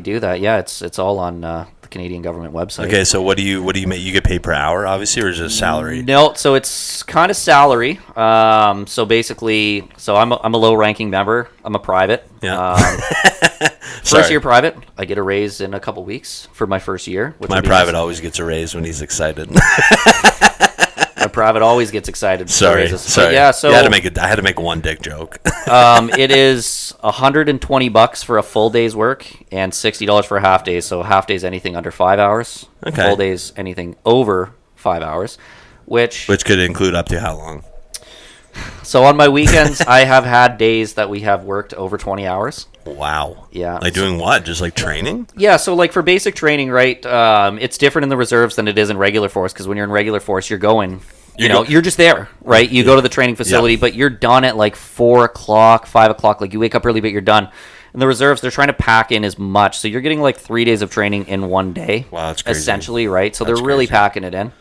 Speaker 3: do that. Yeah, it's all on the Canadian government website.
Speaker 5: Okay, so what do you make? You get paid per hour, obviously, or is it a salary?
Speaker 3: No, so it's kind of salary. So basically, I'm a low-ranking member. I'm a private.
Speaker 5: Yeah.
Speaker 3: First year private, I get a raise in a couple weeks for my first year. Which
Speaker 5: My
Speaker 3: would be
Speaker 5: private
Speaker 3: nice.
Speaker 5: always gets a raise when he's excited.
Speaker 3: My Pravitt always gets excited.
Speaker 5: Sorry.
Speaker 3: But yeah, so
Speaker 5: I had to make one dick joke.
Speaker 3: it is $120 for a full day's work and $60 for a half day. So half days anything under 5 hours.
Speaker 5: Okay.
Speaker 3: Full days anything over 5 hours, which
Speaker 5: Which could include up to how long?
Speaker 3: So on my weekends, I have had days that we have worked over 20 hours.
Speaker 5: Wow.
Speaker 3: Yeah.
Speaker 5: Like doing what? Just like training?
Speaker 3: Yeah, so like for basic training, right, it's different in the reserves than it is in regular force, because when you're in regular force, you're going, you're just there, right? You go to the training facility, but you're done at like 4 o'clock, 5 o'clock. Like you wake up early, but you're done. In the reserves, they're trying to pack in as much. So you're getting like 3 days of training in one day.
Speaker 5: Wow, that's crazy.
Speaker 3: Essentially, right? So
Speaker 5: That's
Speaker 3: they're really
Speaker 5: crazy.
Speaker 3: packing it in.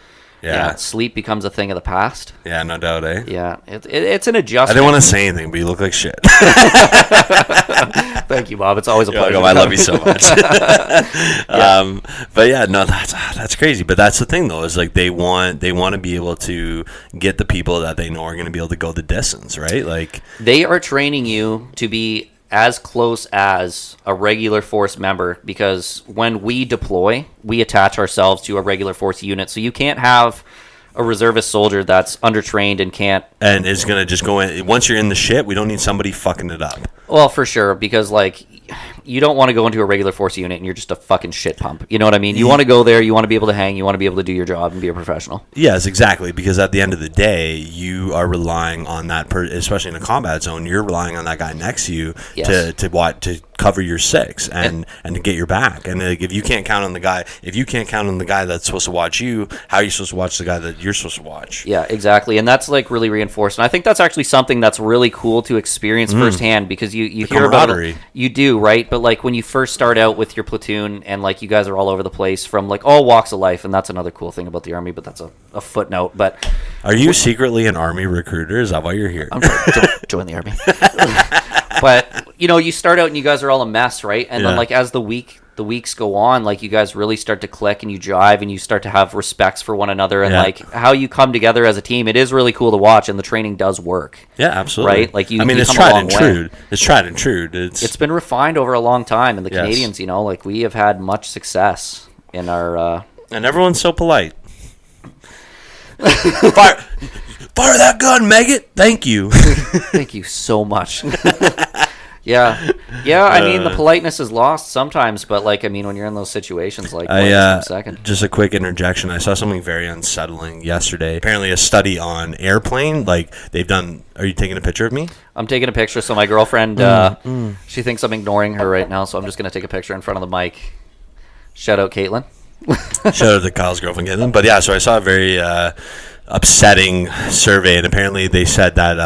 Speaker 5: Yeah.
Speaker 3: Sleep becomes a thing of the past.
Speaker 5: Yeah, no doubt, eh?
Speaker 3: Yeah, it's an
Speaker 5: I
Speaker 3: adjustment.
Speaker 5: didn't want to say anything, but you look like shit.
Speaker 3: Thank you, Bob. It's always a pleasure.
Speaker 5: I love you so much. But yeah, no, that's crazy. But that's the thing, though, is like they want to be able to get the people that they know are going to be able to go the distance, right? Like
Speaker 3: They are training you to be as close as a regular force member, because when we deploy, we attach ourselves to a regular force unit. So you can't have a reservist soldier that's undertrained and
Speaker 5: is going to just go in. Once you're in the shit, we don't need somebody fucking it up.
Speaker 3: Well, for sure, because like you don't want to go into a regular force unit and you're just a fucking shit pump. You know what I mean? You want to go there, you want to be able to hang, you want to be able to do your job and be a professional.
Speaker 5: Yes, exactly. Because at the end of the day, you are relying on that, especially in a combat zone, you're relying on that guy next to you to cover your six and to get your back. And like, if you can't count on the guy that's supposed to watch you, how are you supposed to watch the guy that you're supposed to watch?
Speaker 3: Yeah, exactly. And that's like really reinforced. And I think that's actually something that's really cool to experience firsthand, because you hear about it. You do, right? But like when you first start out with your platoon and like you guys are all over the place from like all walks of life, and that's another cool thing about the Army, but that's a footnote. But
Speaker 5: are you secretly an Army recruiter? Is that why you're here?
Speaker 3: I'm join the Army. But you start out and you guys are all a mess, right? And then like as the weeks go on, like you guys really start to click and you jive and you start to have respects for one another, and like how you come together as a team. It is really cool to watch, and the training does work.
Speaker 5: Yeah, absolutely.
Speaker 3: Right? Like
Speaker 5: it's tried and true. It's tried and true. It's
Speaker 3: been refined over a long time, and the Canadians, like we have had much success in our
Speaker 5: and everyone's so polite. Fire that gun, Maggot. Thank you.
Speaker 3: Thank you so much. Yeah. I mean, the politeness is lost sometimes, but like, I mean, when you're in those situations, like, second.
Speaker 5: Just a quick interjection. I saw something very unsettling yesterday. Apparently, a study on airplane. Like they've done. Are you taking a picture of me?
Speaker 3: I'm taking a picture. So my girlfriend, she thinks I'm ignoring her right now. So I'm just gonna take a picture in front of the mic. Shout out, Caitlin.
Speaker 5: Shout out to Kyle's girlfriend, Caitlin. But yeah, so I saw a very upsetting survey, and apparently they said that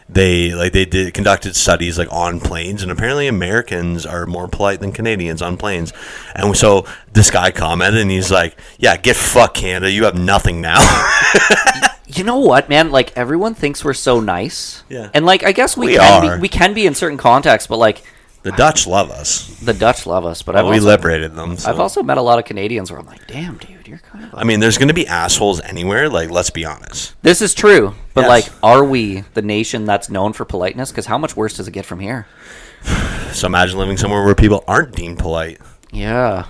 Speaker 5: they conducted studies like on planes, and apparently Americans are more polite than Canadians on planes. And so this guy commented, and he's like, "Yeah, get fucked, Canada. You have nothing now."
Speaker 3: You know what, man? Like everyone thinks we're so nice.
Speaker 5: Yeah.
Speaker 3: And like I guess we can be in certain contexts, but like
Speaker 5: the Dutch love us.
Speaker 3: The Dutch love us, but
Speaker 5: we liberated them. So.
Speaker 3: I've also met a lot of Canadians where I'm like, damn, dude, you're kind of.
Speaker 5: I mean, there's going to be assholes anywhere. Like, let's be honest.
Speaker 3: This is true, but like, are we the nation that's known for politeness? Because how much worse does it get from here?
Speaker 5: So imagine living somewhere where people aren't deemed polite.
Speaker 3: Yeah.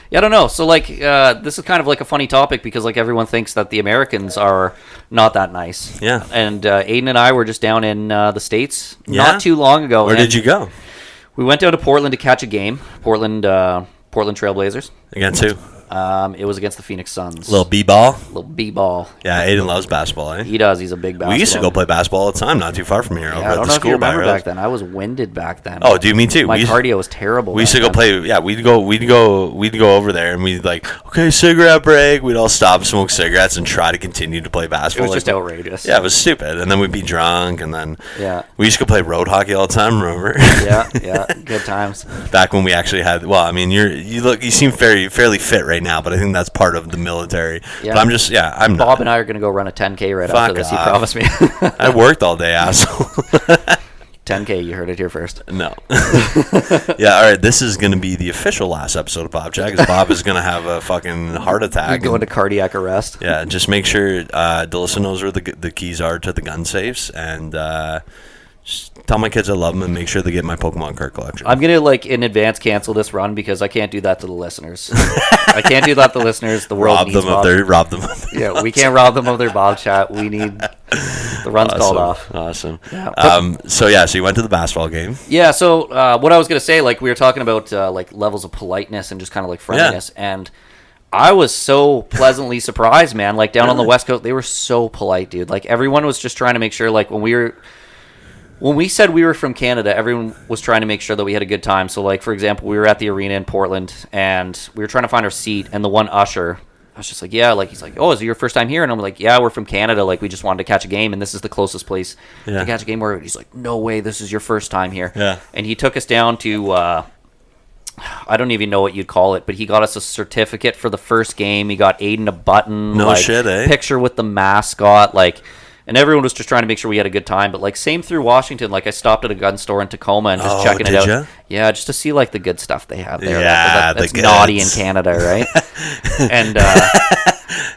Speaker 3: Yeah, I don't know. So, like, this is kind of like a funny topic because, like, everyone thinks that the Americans are not that nice.
Speaker 5: Yeah.
Speaker 3: And Aiden and I were just down in the States not too long ago.
Speaker 5: Where did you go?
Speaker 3: We went down to Portland to catch a game. Portland Trailblazers.
Speaker 5: Against who?
Speaker 3: It was against the Phoenix Suns.
Speaker 5: Little B-ball?
Speaker 3: Little B-ball.
Speaker 5: Yeah, Aiden loves basketball, eh?
Speaker 3: He does. He's a big basketball.
Speaker 5: We used to go play basketball all the time, not too far from here.
Speaker 3: Yeah, I don't know if you remember back then. I was winded back then.
Speaker 5: Oh, dude, me too.
Speaker 3: My cardio was terrible.
Speaker 5: We used to go play. Yeah, we'd go over there, and we'd like, okay, cigarette break. We'd all stop, smoke cigarettes, and try to continue to play basketball.
Speaker 3: It was just outrageous.
Speaker 5: Yeah, it was stupid. And then we'd be drunk, and then
Speaker 3: we
Speaker 5: used to go play road hockey all the time. Remember?
Speaker 3: Yeah, good times.
Speaker 5: Back when we actually had. Well, I mean, you seem fairly fit right now, but I think that's part of the military.
Speaker 3: Yeah.
Speaker 5: But I'm just I'm
Speaker 3: Bob
Speaker 5: not.
Speaker 3: and I are going to go run a 10K right after this. He promised me.
Speaker 5: I worked all day, asshole.
Speaker 3: 10K, you heard it here first.
Speaker 5: No. Yeah, all right, this is going to be the official last episode of Bobchat, because Bob is going to have a fucking heart attack.
Speaker 3: You're going to cardiac arrest.
Speaker 5: Yeah, just make sure Dillison knows where the keys are to the gun safes, and Just tell my kids I love them and make sure they get my Pokemon card collection.
Speaker 3: I'm gonna like in advance cancel this run because I can't do that to the listeners. I can't do that to the listeners. The world needs
Speaker 5: rob them of their
Speaker 3: Yeah, we can't rob them of their Bob chat. We need the run's called off.
Speaker 5: Awesome.
Speaker 3: Yeah.
Speaker 5: So you went to the basketball game.
Speaker 3: Yeah. So what I was gonna say, like we were talking about like levels of politeness and just kind of like friendliness, and I was so pleasantly surprised, man. Like down on the West Coast, they were so polite, dude. Like everyone was just trying to make sure, like when we said we were from Canada, everyone was trying to make sure that we had a good time. So, like, for example, we were at the arena in Portland, and we were trying to find our seat, and the one usher, I was just like, yeah, like, he's like, oh, is it your first time here? And I'm like, yeah, we're from Canada. Like, we just wanted to catch a game, and this is the closest place to catch a game. Where he's like, no way, this is your first time here.
Speaker 5: Yeah.
Speaker 3: And he took us down to, I don't even know what you'd call it, but he got us a certificate for the first game. He got Aiden a button.
Speaker 5: No shit, eh?
Speaker 3: Picture with the mascot, like... And everyone was just trying to make sure we had a good time. But, like, same through Washington. Like, I stopped at a gun store in Tacoma and just checking it out.
Speaker 5: Ya?
Speaker 3: Yeah, just to see, like, the good stuff they have there.
Speaker 5: Yeah,
Speaker 3: that's
Speaker 5: the
Speaker 3: naughty in
Speaker 5: goods.
Speaker 3: Canada, right? And,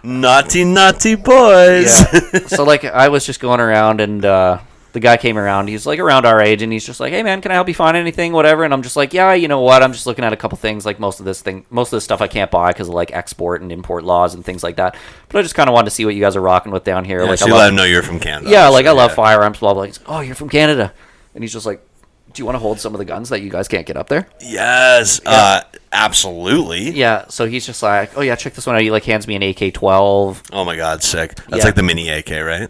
Speaker 5: Naughty boys.
Speaker 3: yeah. So, like, I was just going around, and the guy came around. He's, like, around our age, and he's just like, hey, man, can I help you find anything, whatever? And I'm just like, yeah, you know what? I'm just looking at a couple things. Like, most of this stuff I can't buy because of, like, export and import laws and things like that. But I just kind of wanted to see what you guys are rocking with down here.
Speaker 5: Yeah,
Speaker 3: like,
Speaker 5: so you let them know you're from Canada.
Speaker 3: Yeah, like, I love firearms, blah, blah. He's like, oh, you're from Canada. And he's just like, do you want to hold some of the guns that you guys can't get up there?
Speaker 5: Yes, absolutely.
Speaker 3: Yeah, so he's just like, oh, yeah, check this one out. He, like, hands me an AK-12.
Speaker 5: Oh, my God, sick. That's
Speaker 3: Yeah.
Speaker 5: like the mini AK, right?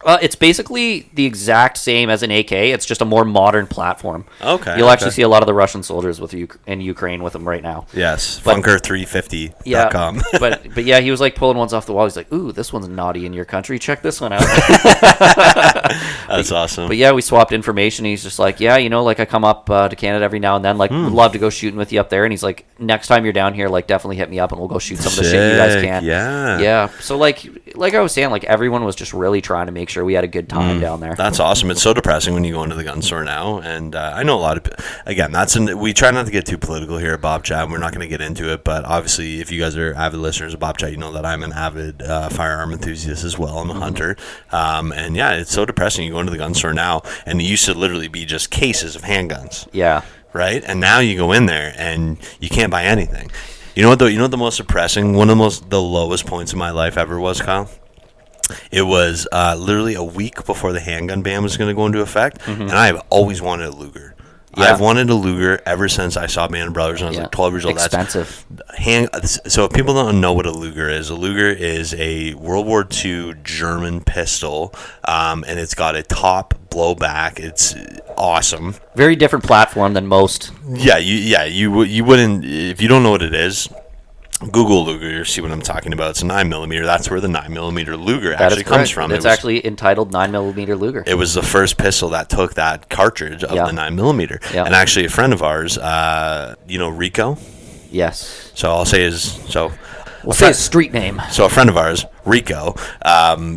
Speaker 3: It's basically the exact same as an AK. It's just a more modern platform.
Speaker 5: Okay.
Speaker 3: You'll actually see a lot of the Russian soldiers in Ukraine with them right now.
Speaker 5: Yes,
Speaker 3: But-
Speaker 5: Funker350.com.
Speaker 3: Yeah, but yeah, he was like pulling ones off the wall. He's like, ooh, this one's naughty in your country. Check this one out.
Speaker 5: That's awesome.
Speaker 3: But yeah, we swapped information. He's just like, yeah, you know, like I come up to Canada every now and then. Like, would love to go shooting with you up there. And he's like, next time you're down here, like definitely hit me up and we'll go shoot some of the shit you guys
Speaker 5: Sick,
Speaker 3: can.
Speaker 5: yeah.
Speaker 3: Yeah. So like I was saying, like everyone was just really trying to make sure we had a good time down there.
Speaker 5: That's awesome. It's so depressing when you go into the gun store now, and I know a lot of. Again, we try not to get too political here at Bob Chat. And we're not going to get into it, but obviously, if you guys are avid listeners of Bob Chat, you know that I'm an avid firearm enthusiast as well. I'm a hunter, and yeah, it's so depressing. You go into the gun store now, and it used to literally be just cases of handguns,
Speaker 3: Yeah.
Speaker 5: right? And now you go in there and you can't buy anything. You know what? You know what the most depressing, one of the lowest points in my life ever was, Kyle? It was literally a week before the handgun ban was going to go into effect, and I've always wanted a Luger.
Speaker 3: Yeah.
Speaker 5: I've wanted a Luger ever since I saw Band of Brothers when I was like 12 years old.
Speaker 3: Expensive.
Speaker 5: So if people don't know what a Luger is a World War II German pistol, and it's got a top blowback. It's awesome.
Speaker 3: Very different platform than most.
Speaker 5: You wouldn't, if you don't know what it is, Google Luger, see what I'm talking about. It's a 9mm. That's where the 9mm Luger
Speaker 3: That
Speaker 5: actually
Speaker 3: is
Speaker 5: comes
Speaker 3: correct.
Speaker 5: from.
Speaker 3: It's actually entitled 9mm Luger.
Speaker 5: It was the first pistol that took that cartridge of the 9mm.
Speaker 3: Yeah.
Speaker 5: And actually, a friend of ours, Rico.
Speaker 3: Yes.
Speaker 5: So I'll say
Speaker 3: We'll say his street name.
Speaker 5: So a friend of ours, Rico,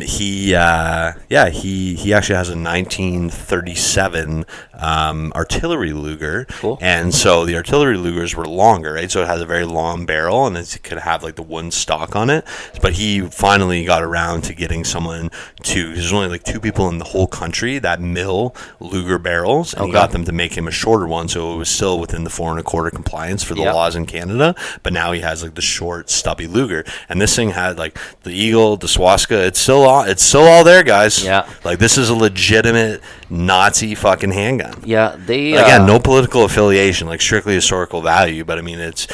Speaker 5: he actually has a 1937 artillery Luger.
Speaker 3: Cool.
Speaker 5: And so the artillery Lugers were longer, right? So it has a very long barrel, and it could have like the wooden stock on it. But he finally got around to getting someone to. There's only like 2 people in the whole country that mill Luger barrels, and he got them to make him a shorter one, so it was still within the 4 1/4 compliance for the laws in Canada. But now he has like the short, stubby Luger, and this thing had like the Eagle, the Swastika. It's still all there, guys.
Speaker 3: Yeah.
Speaker 5: Like this is a legitimate Nazi fucking handgun.
Speaker 3: Yeah, they
Speaker 5: Again, no political affiliation, like strictly historical value. But I mean, it's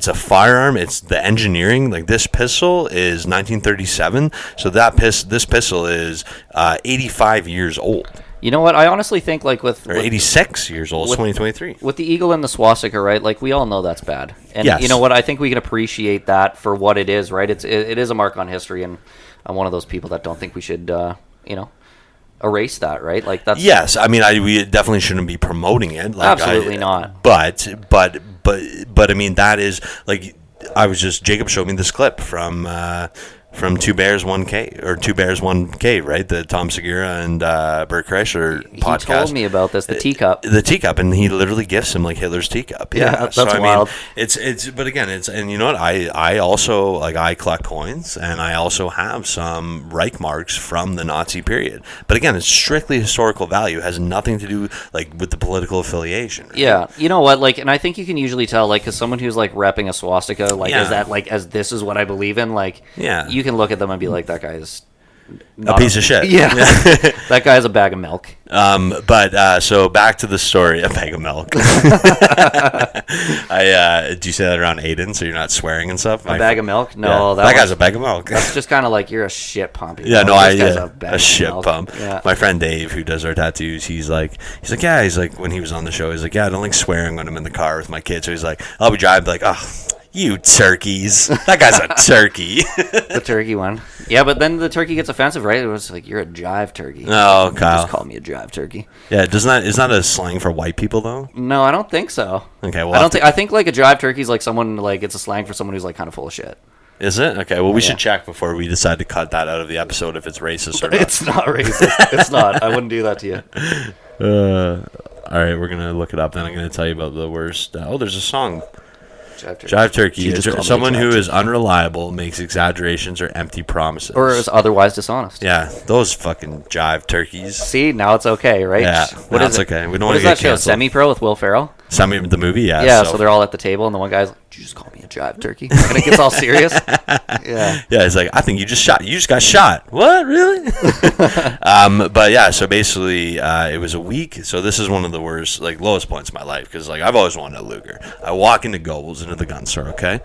Speaker 5: a firearm. It's the engineering. Like this pistol is 1937, so this pistol is 85 years old.
Speaker 3: You know what? I honestly think like
Speaker 5: Or 86 years old. It's 2023.
Speaker 3: with the Eagle and the Swastika, right? Like we all know that's bad. And
Speaker 5: Yes.
Speaker 3: you know what? I think we can appreciate that for what it is, right? It is a mark on history, and I'm one of those people that don't think we should, erase that, right? Like that's
Speaker 5: Yes, I mean, we definitely shouldn't be promoting it. Like,
Speaker 3: Absolutely not.
Speaker 5: But I mean, that is like Jacob showed me this clip from from Two Bears, One Cave, or Two Bears, One Cave, right? The Tom Segura and Bert Kreischer podcast.
Speaker 3: He told me about this, the teacup.
Speaker 5: The teacup, and he literally gifts him like Hitler's teacup.
Speaker 3: Yeah, that's wild.
Speaker 5: It's but again, and you know what? I also I collect coins, and I also have some Reich marks from the Nazi period. But again, it's strictly historical value. It has nothing to do like with the political affiliation. Right?
Speaker 3: Yeah, you know what? Like, and I think you can usually tell, like, because someone who's like repping a swastika, like,
Speaker 5: Yeah.
Speaker 3: is that like as this is what I believe in? Like,
Speaker 5: Yeah.
Speaker 3: you can look at them and be like, that guy is
Speaker 5: A piece of shit.
Speaker 3: Yeah, that guy's a bag of milk.
Speaker 5: But so back to the story. A bag of milk. Do you say that around Aiden so you're not swearing and stuff?
Speaker 3: A bag of milk? No,
Speaker 5: that guy's a bag of milk.
Speaker 3: That's just kind of like you're a shit pump.
Speaker 5: Yeah, no,
Speaker 3: This guy's a bag
Speaker 5: a
Speaker 3: of
Speaker 5: shit
Speaker 3: milk.
Speaker 5: pump.
Speaker 3: Yeah.
Speaker 5: My friend Dave, who does our tattoos, he's like, when he was on the show, he's like, yeah, I don't like swearing when I'm in the car with my kids. So he's like, I'll be driving, like, oh, you turkeys. That guy's a turkey.
Speaker 3: The turkey one. Yeah, but then the turkey gets offensive, right? It was like, you're a jive turkey.
Speaker 5: Oh,
Speaker 3: You
Speaker 5: Kyle.
Speaker 3: just call me a jive turkey.
Speaker 5: Yeah, is that a slang for white people though?
Speaker 3: No, I don't think so.
Speaker 5: Okay, well,
Speaker 3: I think like a jive turkey is like someone, like, it's a slang for someone who's like kind of full of shit.
Speaker 5: Is it? Okay, well, we
Speaker 3: Yeah.
Speaker 5: should check before we decide to cut that out of the episode if it's racist or not.
Speaker 3: It's not racist. It's not. I wouldn't do that to you.
Speaker 5: All right, we're gonna look it up. Then I'm gonna tell you about the worst. There's a song.
Speaker 3: Jive turkey.
Speaker 5: Jive turkey.
Speaker 3: You just call me a
Speaker 5: Someone
Speaker 3: jive
Speaker 5: who
Speaker 3: turkey.
Speaker 5: is unreliable, makes exaggerations or empty promises.
Speaker 3: Or is otherwise dishonest.
Speaker 5: Yeah, those fucking jive turkeys.
Speaker 3: See, now it's okay, right?
Speaker 5: Yeah,
Speaker 3: What
Speaker 5: now
Speaker 3: is
Speaker 5: it's
Speaker 3: it?
Speaker 5: okay. We don't
Speaker 3: What
Speaker 5: wanna
Speaker 3: is that
Speaker 5: get
Speaker 3: show?
Speaker 5: canceled.
Speaker 3: Semi-Pro with Will Ferrell?
Speaker 5: The movie, yeah.
Speaker 3: Yeah, so they're all at the table, and the one guy's like, "Did you just call me a jive turkey?" And it gets all serious. Yeah.
Speaker 5: Yeah, it's like, I think you just got shot. What, really? But yeah, so basically, it was a week. So this is one of the worst, like, lowest points of my life because, like, I've always wanted a Luger. I walk into Gobles, into the gun store, okay?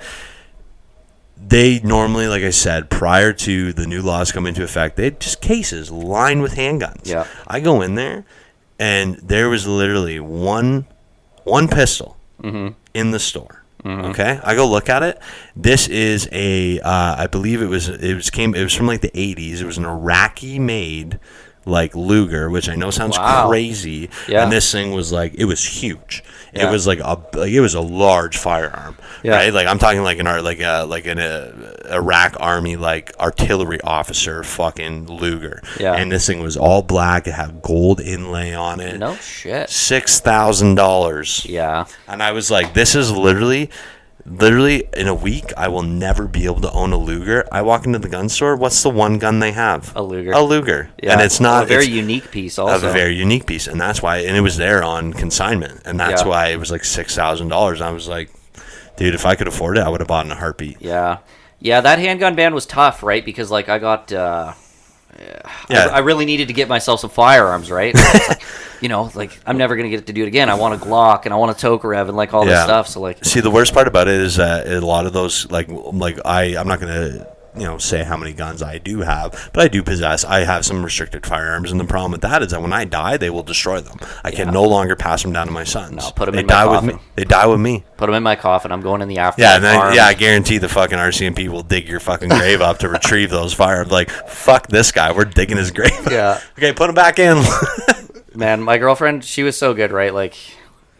Speaker 5: They normally, like I said, prior to the new laws come into effect, they had just cases lined with handguns.
Speaker 3: Yeah.
Speaker 5: I go in there, and there was literally one pistol in the store. Okay, I go look at it. This is I believe it was from like the 80s. It was an Iraqi made like Luger, which I know sounds
Speaker 3: Wow.
Speaker 5: crazy.
Speaker 3: Yeah.
Speaker 5: And this thing was like, it was huge.
Speaker 3: Yeah.
Speaker 5: It was like it was a large firearm,
Speaker 3: Yeah.
Speaker 5: right? Like I'm talking like an Iraq army like artillery officer fucking Luger.
Speaker 3: Yeah.
Speaker 5: And this thing was all black. It had gold inlay on it.
Speaker 3: No shit.
Speaker 5: $6,000.
Speaker 3: Yeah.
Speaker 5: And I was like, this is literally in a week, I will never be able to own a Luger. I walk into the gun store. What's the one gun they have?
Speaker 3: A Luger.
Speaker 5: A Luger.
Speaker 3: Yeah.
Speaker 5: And it's not
Speaker 3: a very
Speaker 5: it's
Speaker 3: unique piece. Also,
Speaker 5: a very unique piece, and that's why. And it was there on consignment, and that's
Speaker 3: Yeah.
Speaker 5: why it was like $6,000. I was like, dude, if I could afford it, I would have bought in a heartbeat.
Speaker 3: Yeah. Yeah, that handgun ban was tough, right? Because, like, I got... I really needed to get myself some firearms, right? It's like, like, I'm never going to get to do it again. I want a Glock, and I want a Tokarev, and, like, all this
Speaker 5: Yeah.
Speaker 3: stuff. So, like...
Speaker 5: See, the worst part about it is that a lot of those, I'm not gonna say how many guns I do have, but I do possess. I have some restricted firearms, and the problem with that is that when I die, they will destroy them. I can no longer pass them down to my sons.
Speaker 3: No, put 'em
Speaker 5: they
Speaker 3: in my
Speaker 5: die with
Speaker 3: coffin.
Speaker 5: me. They die with me.
Speaker 3: Put them in my coffin. I'm going in the afterlife.
Speaker 5: Yeah, and then,
Speaker 3: armed.
Speaker 5: I guarantee the fucking RCMP will dig your fucking grave up to retrieve those firearms. Like, fuck this guy. We're digging his grave.
Speaker 3: Yeah.
Speaker 5: Okay, put him back in.
Speaker 3: Man, my girlfriend, she was so good, right? Like,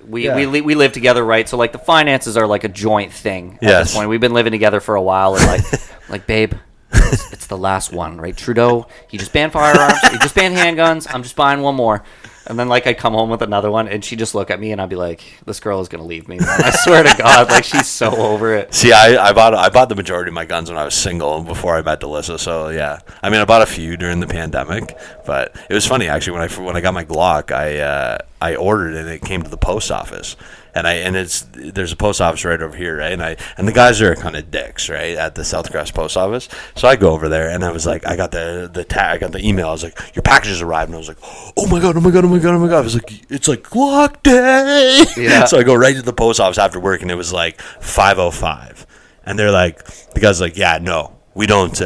Speaker 3: we live together, right? So, like, the finances are like a joint thing at
Speaker 5: Yes.
Speaker 3: this point. We've been living together for a while, and like, babe, it's the last one, right? Trudeau, he just banned firearms, he just banned handguns. I'm just buying one more. And then, like, I'd come home with another one, and she'd just look at me, and I'd be like, this girl is going to leave me, man. I swear to God, like, she's so over it.
Speaker 5: See, I bought the majority of my guns when I was single before I met Delissa. So yeah, I mean, I bought a few during the pandemic, but it was funny actually when I got my Glock, I ordered it and it came to the post office, and there's a post office right over here, right? And the guys are kind of dicks, right, at the Southcrest post office. So I go over there and I was like, I got the tag, I got the email. I was like, your package has arrived, and I was like, oh my god. I was like, it's like Glock day.
Speaker 3: Yeah.
Speaker 5: So I go right to the post office after work, and it was like 5:05, and they're like, the guy's like, yeah, no, we don't.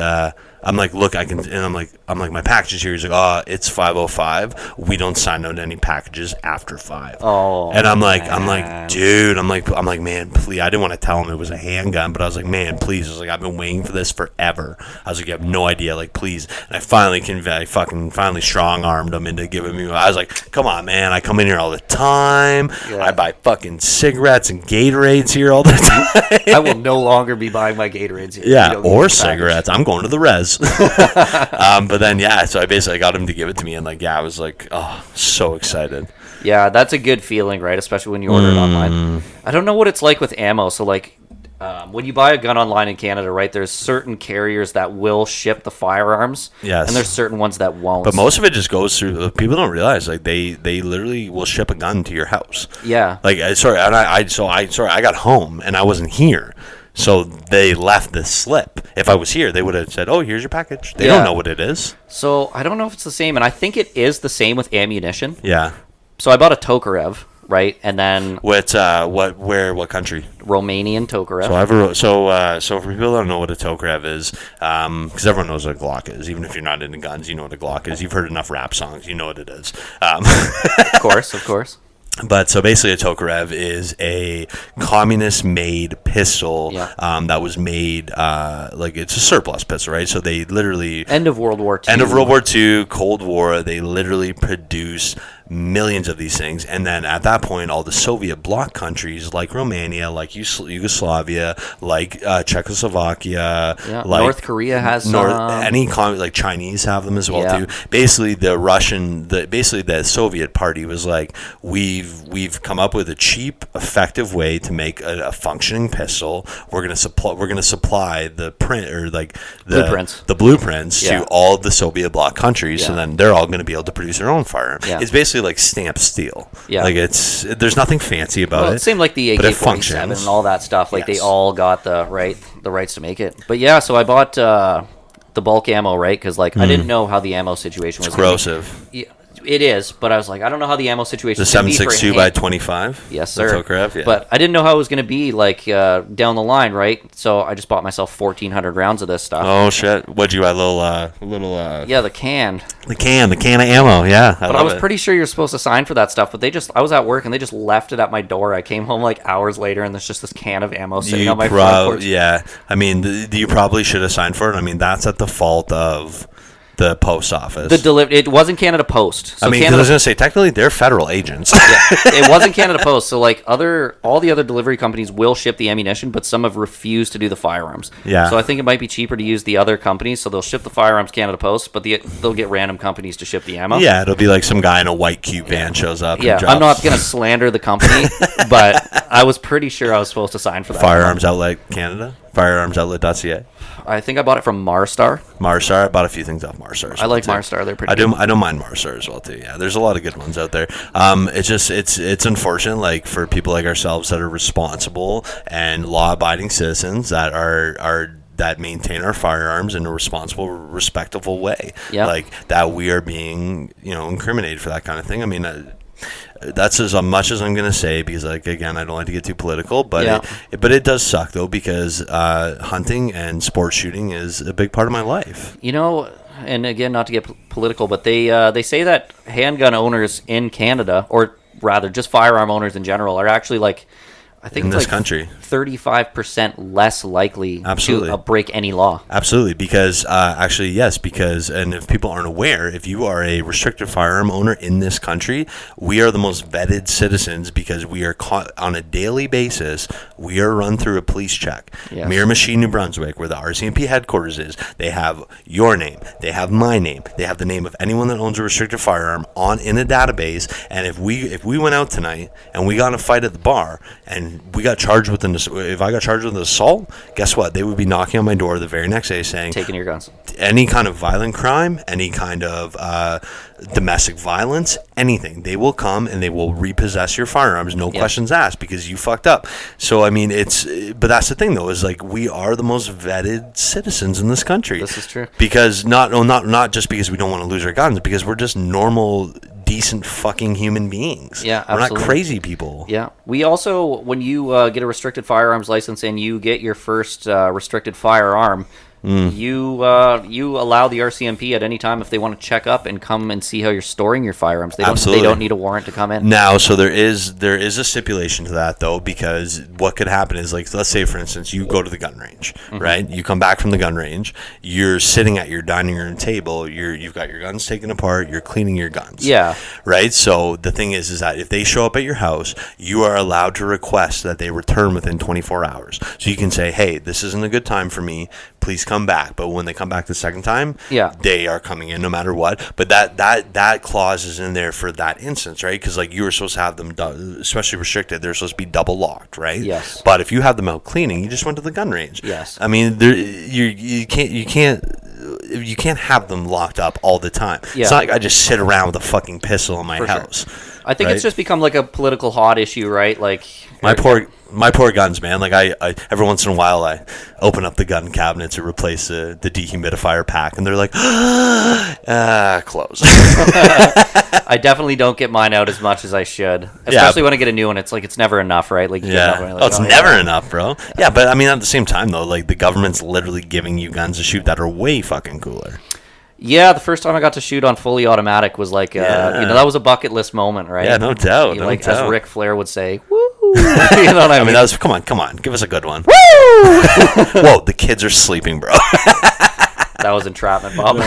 Speaker 5: I'm like, look, I can, and I'm like, I'm like, my package is here. He's like, it's 5:05. We don't sign out any packages after 5.
Speaker 3: Oh,
Speaker 5: and I'm like,
Speaker 3: man.
Speaker 5: dude, I'm like, man, please. I didn't want to tell him it was a handgun, but I was like, man, please. I was like, I've been waiting for this forever. I was like, you have no idea, like, please. And I finally strong armed him into giving me. I was like, come on, man. I come in here all the time.
Speaker 3: Yeah.
Speaker 5: I buy fucking cigarettes and Gatorades here all the time.
Speaker 3: I will no longer be buying my Gatorades here.
Speaker 5: Yeah, or cigarettes. I'm going to the res. But then, so I basically got him to give it to me, and I was like, oh, so excited.
Speaker 3: Yeah, that's a good feeling, right? Especially when you order it online. I don't know what it's like with ammo. So, when you buy a gun online in Canada, right, there's certain carriers that will ship the firearms.
Speaker 5: Yes.
Speaker 3: And there's certain ones that won't.
Speaker 5: But most of it just goes through. People don't realize, they literally will ship a gun to your house.
Speaker 3: Yeah.
Speaker 5: I got home and I wasn't here. So they left this slip. If I was here, they would have said, oh, here's your package. They don't know what it is.
Speaker 3: So I don't know if it's the same, and I think it is the same with ammunition.
Speaker 5: Yeah.
Speaker 3: So I bought a Tokarev, right, and then
Speaker 5: What country?
Speaker 3: Romanian Tokarev.
Speaker 5: So for people that don't know what a Tokarev is, because everyone knows what a Glock is. Even if you're not into guns, you know what a Glock is. You've heard enough rap songs, you know what it is.
Speaker 3: Of course.
Speaker 5: But so basically, a Tokarev is a communist-made pistol that was made it's a surplus pistol, right? So they literally
Speaker 3: End of World War II.
Speaker 5: End of World War II, Cold War. They literally produce millions of these things, and then at that point, all the Soviet bloc countries like Romania, like Yugoslavia, like Czechoslovakia,
Speaker 3: North Korea has
Speaker 5: like Chinese have them as well too. Basically, the Soviet party was like, we've come up with a cheap, effective way to make a functioning pistol. We're gonna supply the print or the blueprints to all the Soviet bloc countries, so then they're all going to be able to produce their own firearm. It's basically like stamped steel. There's nothing fancy about it.
Speaker 3: It seemed like the AK-47 and all that stuff. They all got the rights to make it. But so I bought the bulk ammo, right? Because I didn't know how the ammo situation was.
Speaker 5: Corrosive.
Speaker 3: Yeah, it is, but I was like, I don't know how the ammo situation
Speaker 5: The
Speaker 3: is going to be.
Speaker 5: 7.62 by 25?
Speaker 3: Yes, sir.
Speaker 5: Tokarev,
Speaker 3: But I didn't know how it was going to be down the line, right? So I just bought myself 1,400 rounds of this stuff.
Speaker 5: Oh shit! What'd you buy? A little
Speaker 3: the can.
Speaker 5: The can of ammo. Yeah,
Speaker 3: I was pretty sure you're supposed to sign for that stuff, but I was at work and they just left it at my door. I came home hours later and there's just this can of ammo sitting on my front porch.
Speaker 5: Yeah, I mean, you probably should have signed for it. I mean, that's at the fault of the post office.
Speaker 3: It wasn't Canada Post. So
Speaker 5: because I was going to say, technically, they're federal agents.
Speaker 3: It wasn't Canada Post. So, all the other delivery companies will ship the ammunition, but some have refused to do the firearms.
Speaker 5: Yeah.
Speaker 3: So I think it might be cheaper to use the other companies. So they'll ship the firearms Canada Post, but they'll get random companies to ship the ammo.
Speaker 5: Yeah, it'll be like some guy in a white cube van shows up.
Speaker 3: Yeah, I'm not going to slander the company, but I was pretty sure I was supposed to sign for that.
Speaker 5: Firearms Outlet Canada? Firearmsoutlet.ca.
Speaker 3: I think I bought it from Marstar.
Speaker 5: I bought a few things off Marstar.
Speaker 3: I like Marstar. They're pretty good.
Speaker 5: I don't mind Marstar as well too. Yeah, there's a lot of good ones out there. It's unfortunate, for people like ourselves that are responsible and law-abiding citizens that maintain our firearms in a responsible, respectable way.
Speaker 3: Yeah.
Speaker 5: That we are being, incriminated for that kind of thing. I mean, that's as much as I'm going to say, because again, I don't like to get too political, but it does suck though, because hunting and sport shooting is a big part of my life.
Speaker 3: And again, not to get political, but they say that handgun owners in Canada, or rather just firearm owners in general, are actually I think
Speaker 5: in
Speaker 3: it's
Speaker 5: this country
Speaker 3: 35% less likely to break any law.
Speaker 5: Absolutely, because and if people aren't aware, if you are a restricted firearm owner in this country, we are the most vetted citizens, because we are caught on a daily basis. We are run through a police check.
Speaker 3: Yes.
Speaker 5: Miramichi, New Brunswick, where the RCMP headquarters is, they have your name, they have my name, they have the name of anyone that owns a restricted firearm in a database. And if we went out tonight and we got in a fight at the bar and we got charged with if I got charged with an assault, guess what? They would be knocking on my door the very next day saying,
Speaker 3: taking your guns.
Speaker 5: Any kind of violent crime, any kind of domestic violence, anything. They will come and they will repossess your firearms, no questions asked, because you fucked up. So, I mean, but that's the thing, though, is we are the most vetted citizens in this country.
Speaker 3: This is true.
Speaker 5: Because not just because we don't want to lose our guns, because we're just normal, decent fucking human beings.
Speaker 3: Yeah, absolutely.
Speaker 5: We're not crazy people.
Speaker 3: Yeah. We also, when you get a restricted firearms license and you get your first restricted firearm, you allow the RCMP at any time if they want to check up and come and see how you're storing your firearms. They don't need a warrant to come in.
Speaker 5: Now, so there is a stipulation to that though, because what could happen is, like, let's say for instance you go to the gun range, right? You come back from the gun range, you're sitting at your dining room table, you've got your guns taken apart, you're cleaning your guns.
Speaker 3: Yeah.
Speaker 5: Right? So the thing is that if they show up at your house, you are allowed to request that they return within 24 hours. So you can say, hey, this isn't a good time for me, please come back. But when they come back the second time, they are coming in no matter what. But that clause is in there for that instance, right? Because like you were supposed to have them, especially restricted, they're supposed to be double locked, right?
Speaker 3: Yes.
Speaker 5: But if you have them out cleaning, you just went to the gun range.
Speaker 3: Yes.
Speaker 5: I mean, you can't have them locked up all the time.
Speaker 3: Yeah.
Speaker 5: It's not like I just sit around with a fucking pistol in my house.
Speaker 3: Sure. I think
Speaker 5: right?
Speaker 3: it's just become like a political hot issue, right? Like
Speaker 5: my poor guns, man. Like I every once in a while I open up the gun cabinet to replace the dehumidifier pack, and they're like, close.
Speaker 3: I definitely don't get mine out as much as I should, especially when I get a new one. It's like it's never enough, right? Like
Speaker 5: it's never enough, bro. Yeah, but I mean at the same time though, like the government's literally giving you guns to shoot that are way fucking cooler.
Speaker 3: Yeah, the first time I got to shoot on fully automatic was like, that was a bucket list moment, right?
Speaker 5: Yeah, no doubt.
Speaker 3: As Ric Flair would say, woo! You know what I mean?
Speaker 5: That was, come on, give us a good one. Woo! Whoa, the kids are sleeping, bro.
Speaker 3: That was entrapment, Bob.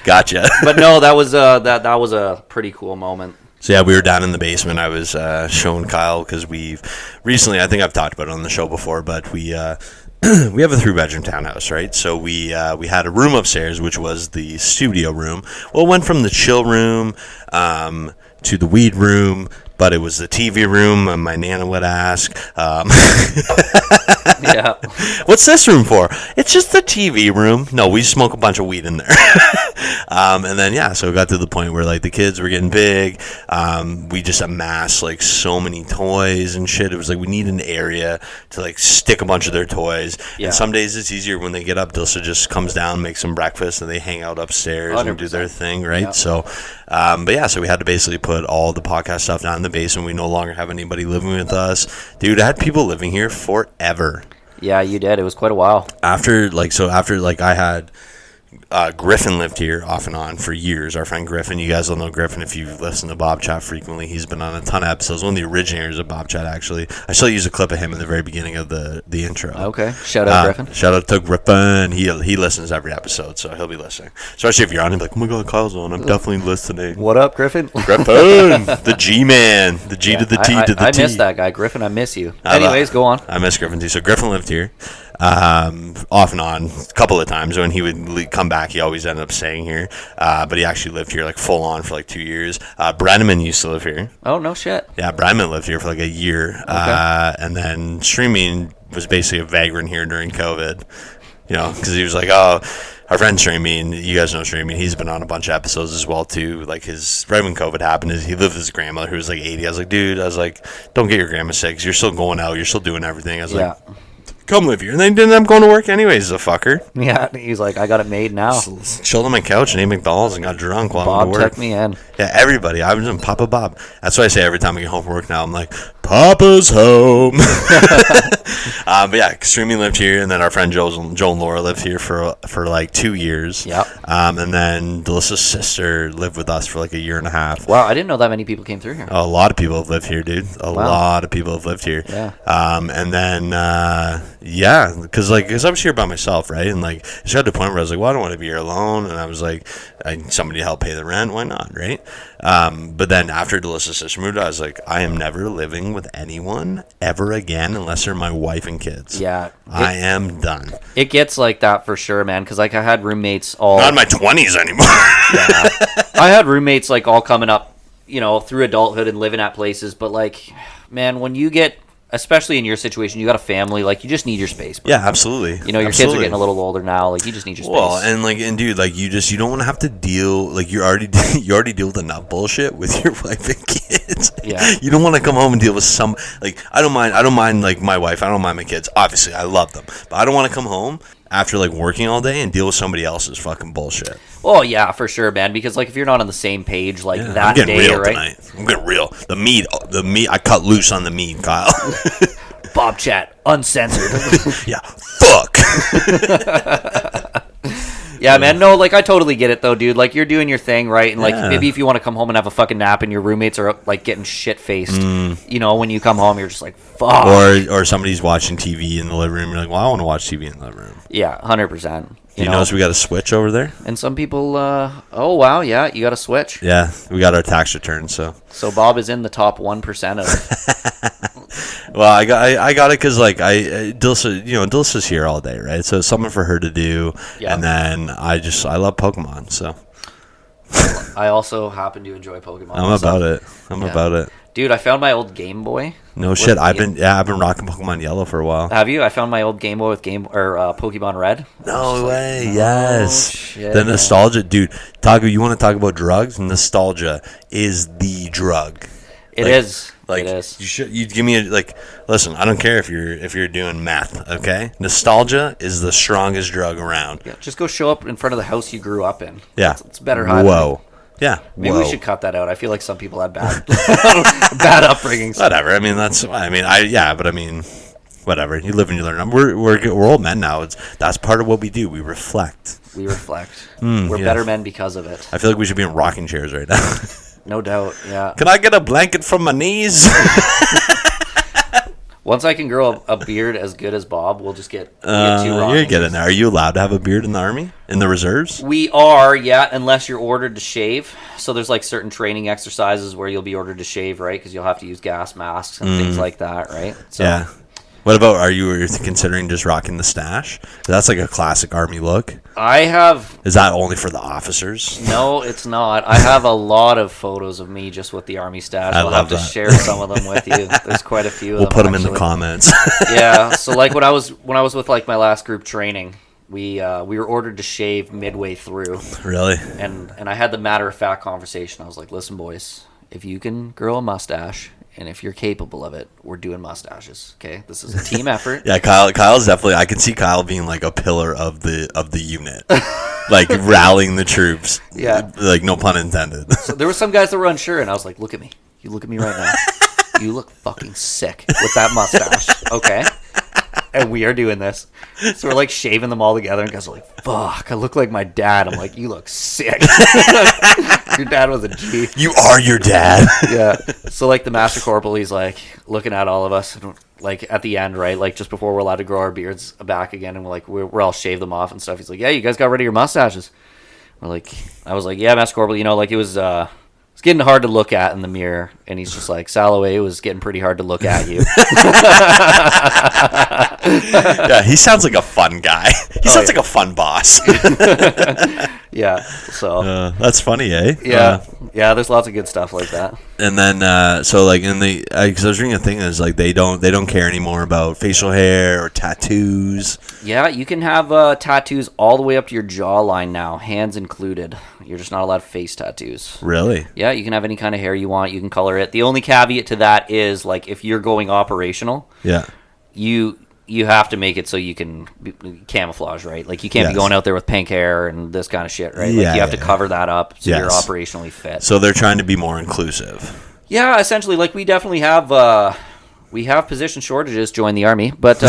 Speaker 5: Gotcha.
Speaker 3: But no, that was a pretty cool moment.
Speaker 5: So yeah, we were down in the basement. I was showing Kyle because we've recently, I think I've talked about it on the show before, but we have a 3-bedroom townhouse, right? So we had a room upstairs, which was the studio room. Well, it went from the chill room to the weed room, but it was the TV room, and my Nana would ask,
Speaker 3: yeah,
Speaker 5: what's this room for? It's just the TV room. No, we smoke a bunch of weed in there. And then, so it got to the point where, like, the kids were getting big. We just amassed, like, so many toys and shit. It was like we need an area to, like, stick a bunch of their toys. Yeah. And some days it's easier when they get up. Dilsa just comes down, makes some breakfast, and they hang out upstairs 100%. And do their thing, right? Yeah. So, so we had to basically put all the podcast stuff down in the basement. We no longer have anybody living with us. Dude, I had people living here forever.
Speaker 3: Yeah, you did. It was quite a while.
Speaker 5: After I had Griffin lived here off and on for years. Our friend Griffin, you guys all know Griffin if you've listened to Bobchat frequently. He's been on a ton of episodes. One of the originators of Bobchat, actually. I still use a clip of him in the very beginning of the intro.
Speaker 3: Okay. Shout out Griffin.
Speaker 5: Shout out to Griffin. He listens every episode, so he'll be listening. Especially if you're on, he'll be like, oh my God, Kyle's on. I'm definitely listening.
Speaker 3: What up, Griffin?
Speaker 5: Griffin, the G-man. The G to the T to the T.
Speaker 3: I miss that guy. Griffin, I miss you. Anyways, go on.
Speaker 5: I miss Griffin too. So Griffin lived here. Off and on a couple of times. When he would come back, he always ended up staying here, but he actually lived here like full on for like 2 years. Brenneman used to live here.
Speaker 3: Oh, no shit.
Speaker 5: Yeah, Brenneman lived here for like a year. Okay. And then Streaming was basically a vagrant here during COVID, because he was like, oh, our friend Streaming, you guys know Streaming, he's been on a bunch of episodes as well too. Like right when COVID happened, he lived with his grandmother who was like 80. I was like, dude, don't get your grandma sick, 'cause you're still going out, you're still doing everything. I was like, come live here. And then didn't end up going to work anyways, the fucker.
Speaker 3: Yeah, he's like, I got it made now.
Speaker 5: Chilled on my couch and ate McDonald's and got drunk while I went to work.
Speaker 3: Bob took me in.
Speaker 5: Yeah, everybody. I was in Papa Bob. That's what I say every time I get home from work now. I'm like, Papa's home. But yeah, Streaming lived here, and then our friend Joe and Laura lived here for like 2 years.
Speaker 3: Yep.
Speaker 5: And then Delissa's sister lived with us for like a year and a half.
Speaker 3: Wow, I didn't know that many people came through here.
Speaker 5: A lot of people have lived here, dude. A lot of people have lived here.
Speaker 3: Yeah.
Speaker 5: And then, because I was here by myself, right? And like, it got to the point where I was like, well, I don't want to be here alone. And I was like, I need somebody to help pay the rent. Why not, right? But then after Delissa's sister moved, I was like, I am never living with anyone ever again unless they're my wife and kids.
Speaker 3: Yeah.
Speaker 5: I am done.
Speaker 3: It gets like that for sure, man, because like I had roommates all...
Speaker 5: Not in my 20s anymore.
Speaker 3: Yeah. I had roommates like all coming up, through adulthood and living at places, but like, man, when you get... Especially in your situation, you got a family, like you just need your space. Bro.
Speaker 5: Yeah, absolutely.
Speaker 3: Your kids are getting a little older now, like you just need your space.
Speaker 5: Well, and dude, like you don't want to have to deal, like you already deal with enough bullshit with your wife and kids.
Speaker 3: Yeah.
Speaker 5: You don't want to come home and deal with some, like I don't mind like my wife, I don't mind my kids. Obviously, I love them, but I don't want to come home after like working all day and deal with somebody else's fucking bullshit.
Speaker 3: Oh yeah, for sure, man. Because like if you're not on the same page, like that
Speaker 5: I'm getting
Speaker 3: day,
Speaker 5: real
Speaker 3: right?
Speaker 5: Tonight. I'm getting real. The mead. I cut loose on the mead, Kyle.
Speaker 3: Bobchat, uncensored.
Speaker 5: Yeah. Fuck.
Speaker 3: Yeah, man. No, like I totally get it though, dude. Like you're doing your thing, right? And like maybe if you want to come home and have a fucking nap, and your roommates are like getting shit faced, you know, when you come home, you're just like, fuck.
Speaker 5: Or somebody's watching TV in the living room. You're like, well, I want to watch TV in the living room.
Speaker 3: Yeah, 100%.
Speaker 5: You notice we got a switch over there?
Speaker 3: And some people, oh wow, yeah, you got a switch.
Speaker 5: Yeah, we got our tax return. So
Speaker 3: Bob is in the top 1% of.
Speaker 5: well, I got it because like Dilsa's here all day, right? So it's something for her to do, and then I love Pokemon, so.
Speaker 3: I also happen to enjoy Pokemon.
Speaker 5: I'm about it.
Speaker 3: Dude, I found my old Game Boy.
Speaker 5: No shit. I've been rocking Pokemon Yellow for a while.
Speaker 3: Have you? I found my old Game Boy with Pokemon Red.
Speaker 5: No way. Yes.
Speaker 3: Shit,
Speaker 5: the nostalgia, dude. Tagu, you want to talk about drugs? Nostalgia is the drug.
Speaker 3: It is.
Speaker 5: Like,
Speaker 3: it is.
Speaker 5: You give me listen, I don't care if you're doing meth, okay? Nostalgia is the strongest drug around.
Speaker 3: Yeah, just go show up in front of the house you grew up in.
Speaker 5: Yeah.
Speaker 3: It's better high.
Speaker 5: Whoa. Yeah.
Speaker 3: Maybe we should cut that out. I feel like some people had bad bad upbringings.
Speaker 5: Whatever. I mean, whatever. You live and you learn. We're old men now. That's part of what we do. We reflect.
Speaker 3: We're better men because of it.
Speaker 5: I feel like we should be in rocking chairs right now.
Speaker 3: No doubt. Yeah.
Speaker 5: Can I get a blanket from my knees?
Speaker 3: Once I can grow a beard as good as Bob, we'll just get two rocking.
Speaker 5: You're getting there. Are you allowed to have a beard in the Army? In the reserves?
Speaker 3: We are, yeah, unless you're ordered to shave. So there's like certain training exercises where you'll be ordered to shave, right? Because you'll have to use gas masks and things like that, right? So,
Speaker 5: yeah. What about, are you considering just rocking the stash? That's like a classic Army look.
Speaker 3: I have...
Speaker 5: Is that only for the officers?
Speaker 3: No, it's not. I have a lot of photos of me just with the Army stash. I'll have to share some of them with you. There's quite a few of them.
Speaker 5: We'll put them in the comments.
Speaker 3: Yeah, so like when I was with like my last group training, we were ordered to shave midway through.
Speaker 5: Really?
Speaker 3: And I had the matter-of-fact conversation. I was like, listen, boys, if you can grow a mustache... And if you're capable of it, we're doing mustaches. Okay, this is a team effort.
Speaker 5: Yeah, Kyle's definitely. I can see Kyle being like a pillar of the unit, like rallying the troops.
Speaker 3: Yeah,
Speaker 5: like no pun intended.
Speaker 3: So there were some guys that were unsure, and I was like, "Look at me. You look at me right now. You look fucking sick with that mustache." Okay. And we are doing this. So we're like shaving them all together, and guys are like, fuck, I look like my dad. I'm like, you look sick. Your dad was a G.
Speaker 5: You are your dad.
Speaker 3: Yeah. So like the Master Corporal, he's like looking at all of us, and like at the end, right? Like just before we're allowed to grow our beards back again, and we're all shaved them off and stuff. He's like, yeah, you guys got rid of your mustaches. I was like, yeah, Master Corporal, like it was getting hard to look at in the mirror, and he's just like, Salaway, it was getting pretty hard to look at you.
Speaker 5: Yeah, he sounds like a fun guy. He sounds like a fun boss.
Speaker 3: Yeah, so
Speaker 5: that's funny, eh?
Speaker 3: Yeah, yeah. There's lots of good stuff like that.
Speaker 5: And then, so like because I was reading a thing that's like they don't care anymore about facial hair or tattoos.
Speaker 3: Yeah, you can have tattoos all the way up to your jawline now, hands included. You're just not allowed face tattoos.
Speaker 5: Really?
Speaker 3: Yeah, you can have any kind of hair you want. You can color it. The only caveat to that is like if you're going operational.
Speaker 5: Yeah.
Speaker 3: You have to make it so you can camouflage, right? Like you can't be going out there with pink hair and this kind of shit, right? Like you have to cover that up so you're operationally fit.
Speaker 5: So they're trying to be more inclusive.
Speaker 3: Yeah, essentially, like we definitely have position shortages. Join the Army, but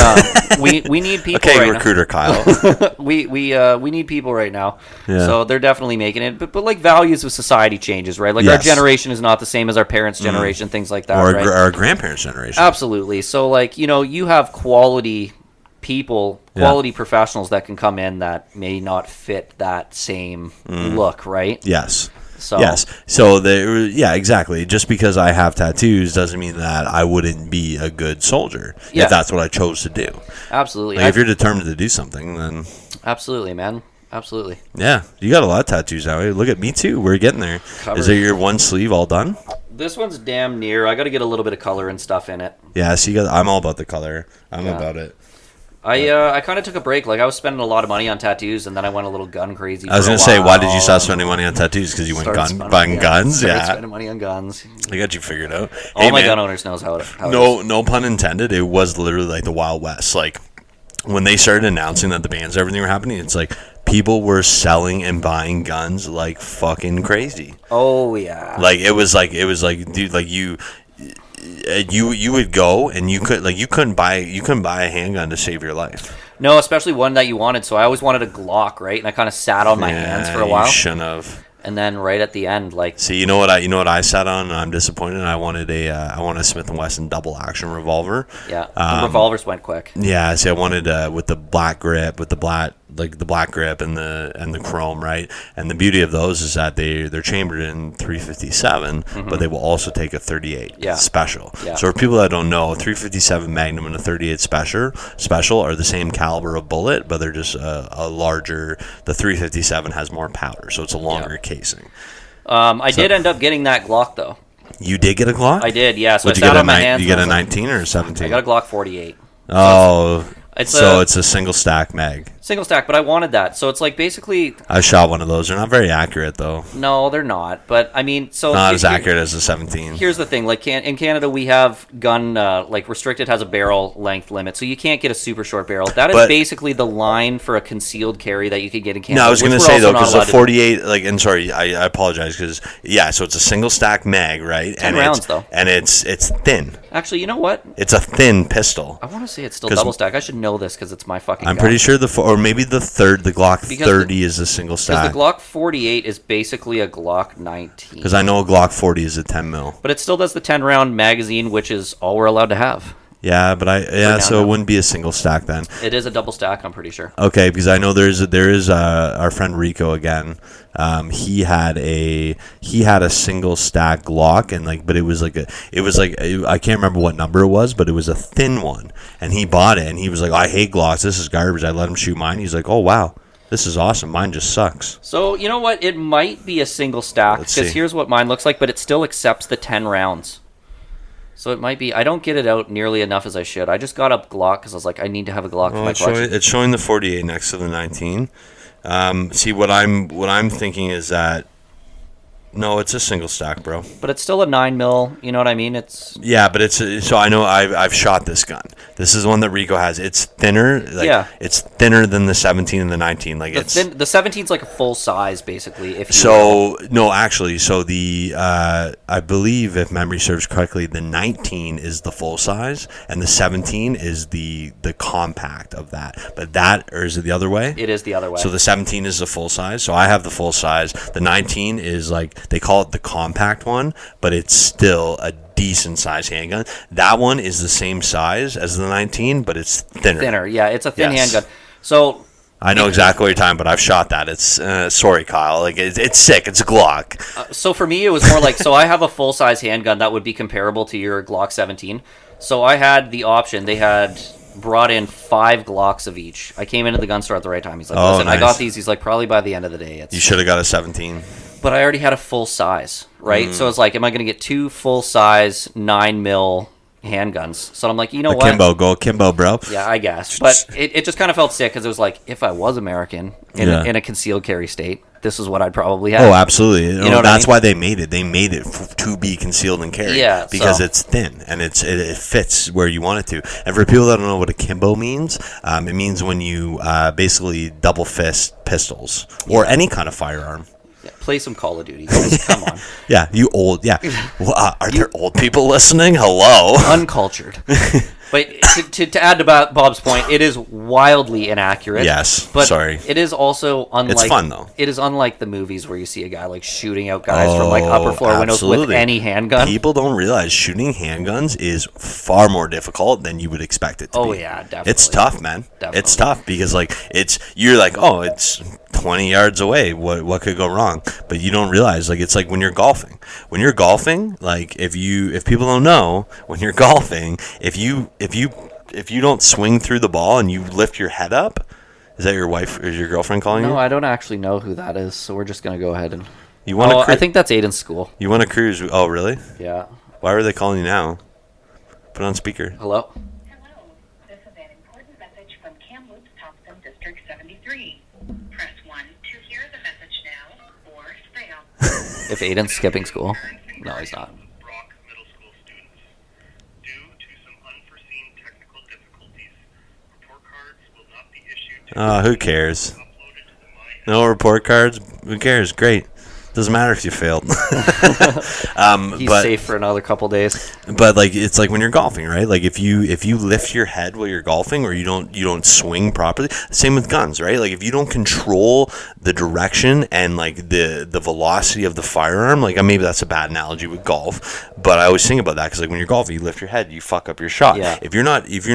Speaker 3: we need people.
Speaker 5: Okay,
Speaker 3: right
Speaker 5: recruiter
Speaker 3: now.
Speaker 5: Kyle.
Speaker 3: we need people right now. Yeah. So they're definitely making it. But like values of society changes, right? Like our generation is not the same as our parents' generation, things like that,
Speaker 5: or
Speaker 3: right?
Speaker 5: our grandparents' generation.
Speaker 3: Absolutely. So like you have quality people, quality professionals that can come in that may not fit that same look, right?
Speaker 5: Yes.
Speaker 3: So.
Speaker 5: Yes. So exactly. Just because I have tattoos doesn't mean that I wouldn't be a good soldier if that's what I chose to do.
Speaker 3: Absolutely.
Speaker 5: Like if you're determined to do something, then
Speaker 3: absolutely, man. Absolutely.
Speaker 5: Yeah, you got a lot of tattoos now. Look at me too. We're getting there. Covered. Is it your one sleeve all done?
Speaker 3: This one's damn near. I got to get a little bit of color and stuff in it.
Speaker 5: Yeah. So I'm all about the color. I'm about it.
Speaker 3: I kind of took a break. Like I was spending a lot of money on tattoos, and then I went a little gun crazy.
Speaker 5: I was gonna say, why did you stop spending money on tattoos? Because you went buying guns.
Speaker 3: Spending money on guns.
Speaker 5: I got you figured out.
Speaker 3: All my gun owners knows how it is.
Speaker 5: No pun intended. It was literally like the Wild West. Like when they started announcing that the bans, everything were happening. It's like people were selling and buying guns like fucking crazy.
Speaker 3: Oh yeah.
Speaker 5: Like it was like dude, like you would go and you couldn't buy a handgun to save your life.
Speaker 3: No, especially one that you wanted. So I always wanted a Glock, right? And I kind of sat on my hands for a while.
Speaker 5: You shouldn't have.
Speaker 3: And then right at the end, like,
Speaker 5: See, you know what I sat on, and I'm disappointed. I wanted a Smith & Wesson double action revolver.
Speaker 3: yeah, the revolvers went quick.
Speaker 5: Yeah, see, I wanted with the black grip, with the black grip and the chrome, right? And the beauty of those is that they're chambered in 357, but they will also take a 38
Speaker 3: Yeah.
Speaker 5: special.
Speaker 3: Yeah.
Speaker 5: So for people that don't know, a 357 Magnum and a 38 special are the same caliber of bullet, but they're just a larger. The 357 has more powder, so it's a longer casing.
Speaker 3: I did end up getting that Glock though.
Speaker 5: You did get a Glock?
Speaker 3: I did, yeah. So
Speaker 5: What'd
Speaker 3: I
Speaker 5: you
Speaker 3: sat
Speaker 5: get?
Speaker 3: on my hands.
Speaker 5: You get a
Speaker 3: and I was
Speaker 5: 19 or a
Speaker 3: like,
Speaker 5: 17?
Speaker 3: I got a Glock 48.
Speaker 5: Oh,
Speaker 3: It's
Speaker 5: so
Speaker 3: a-
Speaker 5: it's a single stack mag.
Speaker 3: Single stack, but I wanted that. So it's like basically,
Speaker 5: I shot one of those. They're not very accurate though.
Speaker 3: no, they're not. But I mean, so
Speaker 5: Not as accurate as a 17.
Speaker 3: Here's the thing: like in Canada, we have gun like restricted has a barrel length limit, so you can't get a super short barrel. That is
Speaker 5: But-
Speaker 3: basically the line for a concealed carry that you could get in Canada.
Speaker 5: No, I was going to
Speaker 3: which
Speaker 5: say
Speaker 3: we're
Speaker 5: though,
Speaker 3: also not
Speaker 5: because
Speaker 3: allowed
Speaker 5: the
Speaker 3: to do.
Speaker 5: 48, like, and sorry, I apologize, because so it's a single stack mag, right?
Speaker 3: 10
Speaker 5: and
Speaker 3: rounds,
Speaker 5: it's,
Speaker 3: though.
Speaker 5: and it's thin.
Speaker 3: Actually, you know what?
Speaker 5: It's a thin pistol.
Speaker 3: I want to say it's still
Speaker 5: 'Cause-
Speaker 3: double stack. I should know this because it's my fucking.
Speaker 5: I'm
Speaker 3: gun.
Speaker 5: pretty sure or maybe the Glock
Speaker 3: Because
Speaker 5: 30 is a single
Speaker 3: Because
Speaker 5: stack.
Speaker 3: the Glock 48 is basically a Glock 19.
Speaker 5: Because I know a Glock 40 is a 10 mil.
Speaker 3: But it still does the 10 round magazine, which is all we're allowed to have.
Speaker 5: Yeah, but so
Speaker 3: now.
Speaker 5: it wouldn't be a single stack then.
Speaker 3: It is a double stack, I'm pretty sure.
Speaker 5: Okay, because I know there is our friend Rico again. He had a single stack Glock, and but it was like I can't remember what number it was, but it was a thin one, and he bought it, and he was like, I hate Glocks, this is garbage. I let him shoot mine. He's like, oh wow, this is awesome. Mine just sucks.
Speaker 3: So, you know what? It might be a single stack,
Speaker 5: Let's
Speaker 3: because
Speaker 5: see.
Speaker 3: here's what mine looks like, but it still accepts the 10 rounds. So it might be. I don't get it out nearly enough as I should. I just got a Glock because I was like, I need to have a Glock for
Speaker 5: Well,
Speaker 3: my collection.
Speaker 5: it's showing the 48 next to the 19. See, what I'm thinking is that no, it's a single stack, bro.
Speaker 3: But it's still a 9mm, you know what I mean? It's
Speaker 5: Yeah, but so I know I've shot this gun. This is one that Rico has. It's thinner.
Speaker 3: Yeah.
Speaker 5: It's thinner than the 17 and the 19. Like
Speaker 3: the 17's like a full size, basically. If you
Speaker 5: So no, actually, so the I believe if memory serves correctly, the 19 is the full size, and the 17 is the compact of that. But or is it the other way?
Speaker 3: It is the other way.
Speaker 5: So the 17 is the full size. So I have the full size. The 19 is they call it the compact one, but it's still a decent size handgun. That one is the same size as the 19, but it's thinner.
Speaker 3: Yeah, it's a thin
Speaker 5: Yes.
Speaker 3: handgun. So
Speaker 5: I know exactly what you're talking about. I've shot that. It's sorry, Kyle. It's sick. It's a Glock.
Speaker 3: So for me, it was more like, so I have a full-size handgun that would be comparable to your Glock 17. So I had the option. They had brought in 5 Glocks of each. I came into the gun store at the right time. He's like, listen, I
Speaker 5: nice.
Speaker 3: got these. He's like, probably by the end of the day.
Speaker 5: You should have got a 17.
Speaker 3: But I already had a full size, right? So it's like, am I going to get 2 full-size 9mm handguns? So I'm like, you know what?
Speaker 5: Akimbo, go Akimbo, bro.
Speaker 3: Yeah, I guess. But it just kind of felt sick because it was like, if I was American in a concealed carry state, this is what I'd probably have.
Speaker 5: Oh, absolutely.
Speaker 3: You know what
Speaker 5: that's
Speaker 3: I mean?
Speaker 5: why they made it. They made it to be concealed and carried.
Speaker 3: Yeah,
Speaker 5: because
Speaker 3: so-
Speaker 5: it's thin and it fits where you want it to. And for people that don't know what akimbo means, it means when you basically double fist pistols or any kind of firearm.
Speaker 3: Yeah, play some Call of Duty, guys. Come on.
Speaker 5: Yeah, you old. Yeah, well, are there old people listening? Hello.
Speaker 3: Uncultured. But to add to Bob's point, it is wildly inaccurate.
Speaker 5: Yes,
Speaker 3: but
Speaker 5: sorry.
Speaker 3: It is also unlike.
Speaker 5: It's fun, though.
Speaker 3: It is unlike the movies where you see a guy like shooting out guys from like upper floor windows with
Speaker 5: absolutely.
Speaker 3: any handgun.
Speaker 5: People don't realize shooting handguns is far more difficult than you would expect it to be.
Speaker 3: Oh, yeah, definitely.
Speaker 5: It's tough, man.
Speaker 3: Definitely.
Speaker 5: It's tough because you're like, oh, it's 20 yards away. What could go wrong? But you don't realize it's like when you're golfing. When you're golfing, if people don't know, when you're golfing, if you don't swing through the ball and you lift your head up, is that your wife or your girlfriend calling you?
Speaker 3: No, I don't actually know who that is, so we're just gonna go ahead and.
Speaker 5: You want to?
Speaker 3: I think that's Aiden's school.
Speaker 5: You want to cruise? Oh, really?
Speaker 3: Yeah.
Speaker 5: Why are they calling you now? Put on speaker.
Speaker 3: Hello.
Speaker 6: Hello, this is an important message from Kamloops, Thompson, District 73. Press 1 to hear the message now, or stay on.
Speaker 3: If Aiden's skipping school. No, he's not.
Speaker 7: Brock Middle School students. Due to some unforeseen technical difficulties, report cards will not be issued to
Speaker 5: Who cares?
Speaker 7: uploaded to the My
Speaker 5: No report cards. Who cares? Great. Doesn't matter if you failed.
Speaker 3: He's
Speaker 5: but,
Speaker 3: safe for another couple days.
Speaker 5: But like it's like when you're golfing, right? Like if you lift your head while you're golfing, or you don't swing properly. Same with guns, right? Like if you don't control the direction and like the velocity of the firearm, like maybe that's a bad analogy with golf, but I always think about that because like when you're golfing, you lift your head, you fuck up your shot.
Speaker 3: Yeah.
Speaker 5: If you're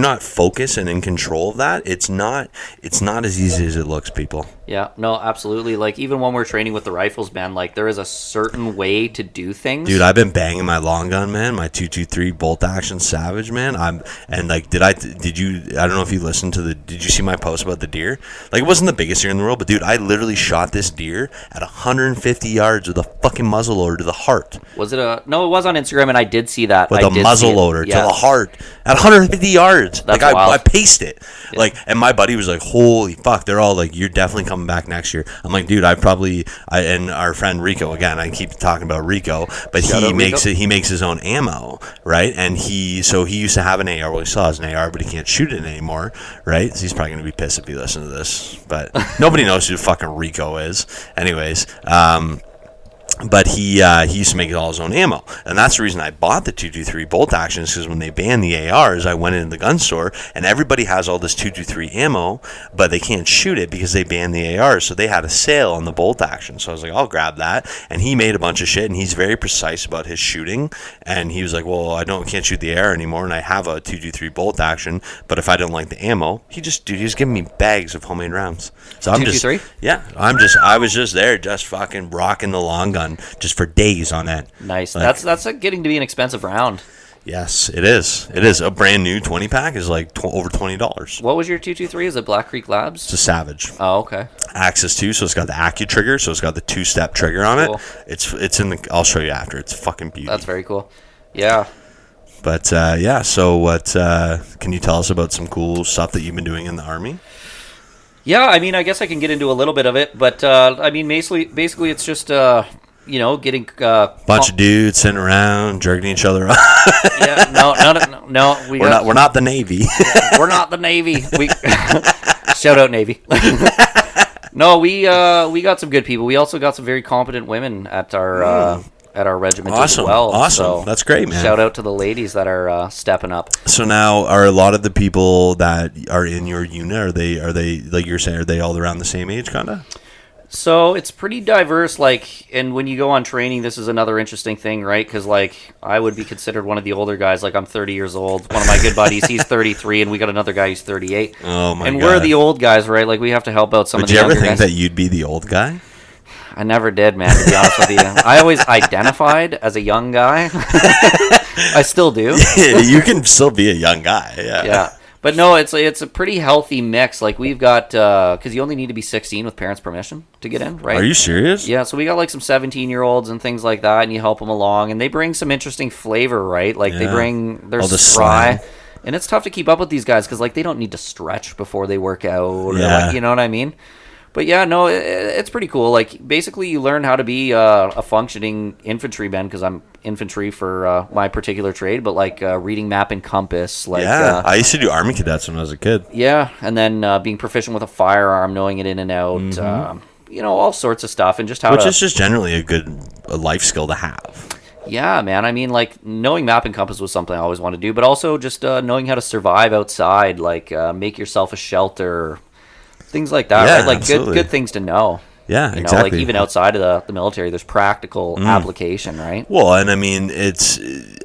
Speaker 5: not focused and in control of that, it's not as easy as it looks, people.
Speaker 3: Yeah, no, absolutely. Like even when we're training with the rifles, man, like there is a certain way to do things.
Speaker 5: Dude, I've been banging my long gun, man, my 223 bolt action Savage, man. I don't know if you listened to did you see my post about the deer? Like it wasn't the biggest deer in the world, but dude, I literally shot this deer at 150 yards with a fucking muzzleloader to the heart.
Speaker 3: Was it no, it was on Instagram and I did see that.
Speaker 5: With a muzzleloader to the heart at 150 yards.
Speaker 3: That's
Speaker 5: like
Speaker 3: wild.
Speaker 5: I paced it.
Speaker 3: Yeah.
Speaker 5: Like, and my buddy was like, holy fuck, they're all like, you're definitely coming back next year. I'm like, dude, and our friend Rico, again, I keep talking about Rico, but he makes his own ammo, right? And he used to have an AR. Well, he still has an AR, but he can't shoot it anymore, right? So he's probably going to be pissed if he listens to this, but nobody knows who fucking Rico is. Anyways, but he used to make all his own ammo, and that's the reason I bought the 223 bolt actions, because when they banned the ARs, I went into the gun store and everybody has all this 223 ammo, but they can't shoot it because they banned the ARs. So they had a sale on the bolt action, so I was like, I'll grab that. And he made a bunch of shit, and he's very precise about his shooting. And he was like, well, can't shoot the AR anymore, and I have a 223 bolt action, but if I don't like the ammo, he's giving me bags of homemade rounds. So I'm
Speaker 3: 223?
Speaker 5: I was just there, just fucking rocking the long gun. Just for days on that.
Speaker 3: Nice.
Speaker 5: Like,
Speaker 3: that's getting to be an expensive round.
Speaker 5: Yes, it is. It is. A brand new 20 pack is like over $20.
Speaker 3: What was your 223? Is it Black Creek Labs?
Speaker 5: It's a Savage.
Speaker 3: Oh, okay.
Speaker 5: Axis 2, so it's got the Accu trigger, so it's got the 2-step trigger on
Speaker 3: Cool.
Speaker 5: it. It's in the. I'll show you after. It's fucking beauty.
Speaker 3: That's very cool. Yeah.
Speaker 5: But yeah. So what? Can you tell us about some cool stuff that you've been doing in the Army?
Speaker 3: Yeah, I mean, I guess I can get into a little bit of it, but I mean, basically, it's just getting
Speaker 5: Bunch of dudes sitting around jerking each other up.
Speaker 3: Yeah, no.
Speaker 5: We're not the Navy.
Speaker 3: We're not the Navy. We shout out Navy. No, we got some good people. We also got some very competent women at our regiment as well.
Speaker 5: Awesome.
Speaker 3: So
Speaker 5: That's great, man.
Speaker 3: Shout out to the ladies that are stepping up.
Speaker 5: So now, are a lot of the people that are in your unit, are they like you're saying, are they all around the same age, kind of?
Speaker 3: So it's pretty diverse, like, and when you go on training, this is another interesting thing, right? Because, like, I would be considered one of the older guys. Like, I'm 30 years old. One of my good buddies, he's 33, and we got another guy who's 38.
Speaker 5: Oh, my God.
Speaker 3: And we're the old guys, right? Like, we have to help out some of the
Speaker 5: younger
Speaker 3: younger
Speaker 5: guys. Would you ever
Speaker 3: guys.
Speaker 5: think that you'd be the old guy?
Speaker 3: I never did, man, to be honest with you. I always identified as a young guy. I still do.
Speaker 5: You can still be a young guy, yeah.
Speaker 3: Yeah. But no, it's a pretty healthy mix. Like we've got, because you only need to be 16 with parents' permission to get in, right?
Speaker 5: Are you serious?
Speaker 3: Yeah, so we got like some 17-year-olds and things like that, and you help them along, and they bring some interesting flavor, right? Like they bring their spry, and it's tough to keep up with these guys because like they don't need to stretch before they work out, or like, you know what I mean? But yeah, no, it's pretty cool. Like basically, you learn how to be a functioning infantryman because I'm infantry for my particular trade. But like reading map and compass, like
Speaker 5: I used to do Army cadets when I was a kid.
Speaker 3: Yeah, and then being proficient with a firearm, knowing it in and out, all sorts of stuff, and just how
Speaker 5: which is just generally a life skill to have.
Speaker 3: Yeah, man. I mean, like knowing map and compass was something I always wanted to do, but also just knowing how to survive outside, like make yourself a shelter. Things like that, right? Like good things to know.
Speaker 5: Yeah,
Speaker 3: you know,
Speaker 5: exactly.
Speaker 3: Like even outside of the military, there's practical application, right?
Speaker 5: Well, and I mean,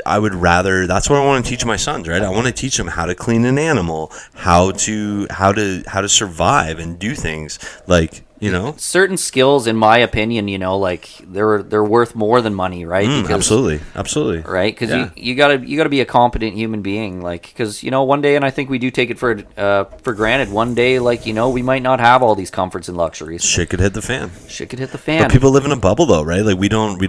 Speaker 5: I would rather. That's what I want to teach my sons, right? I want to teach them how to clean an animal, how to survive and do things like. You know,
Speaker 3: certain skills, in my opinion, like they're worth more than money, right?
Speaker 5: Absolutely,
Speaker 3: right? Because you gotta be a competent human being, like because one day, and I think we do take it for granted. One day, like we might not have all these comforts and luxuries.
Speaker 5: Shit could hit the fan.
Speaker 3: But
Speaker 5: people live in a bubble, though, right? Like we don't.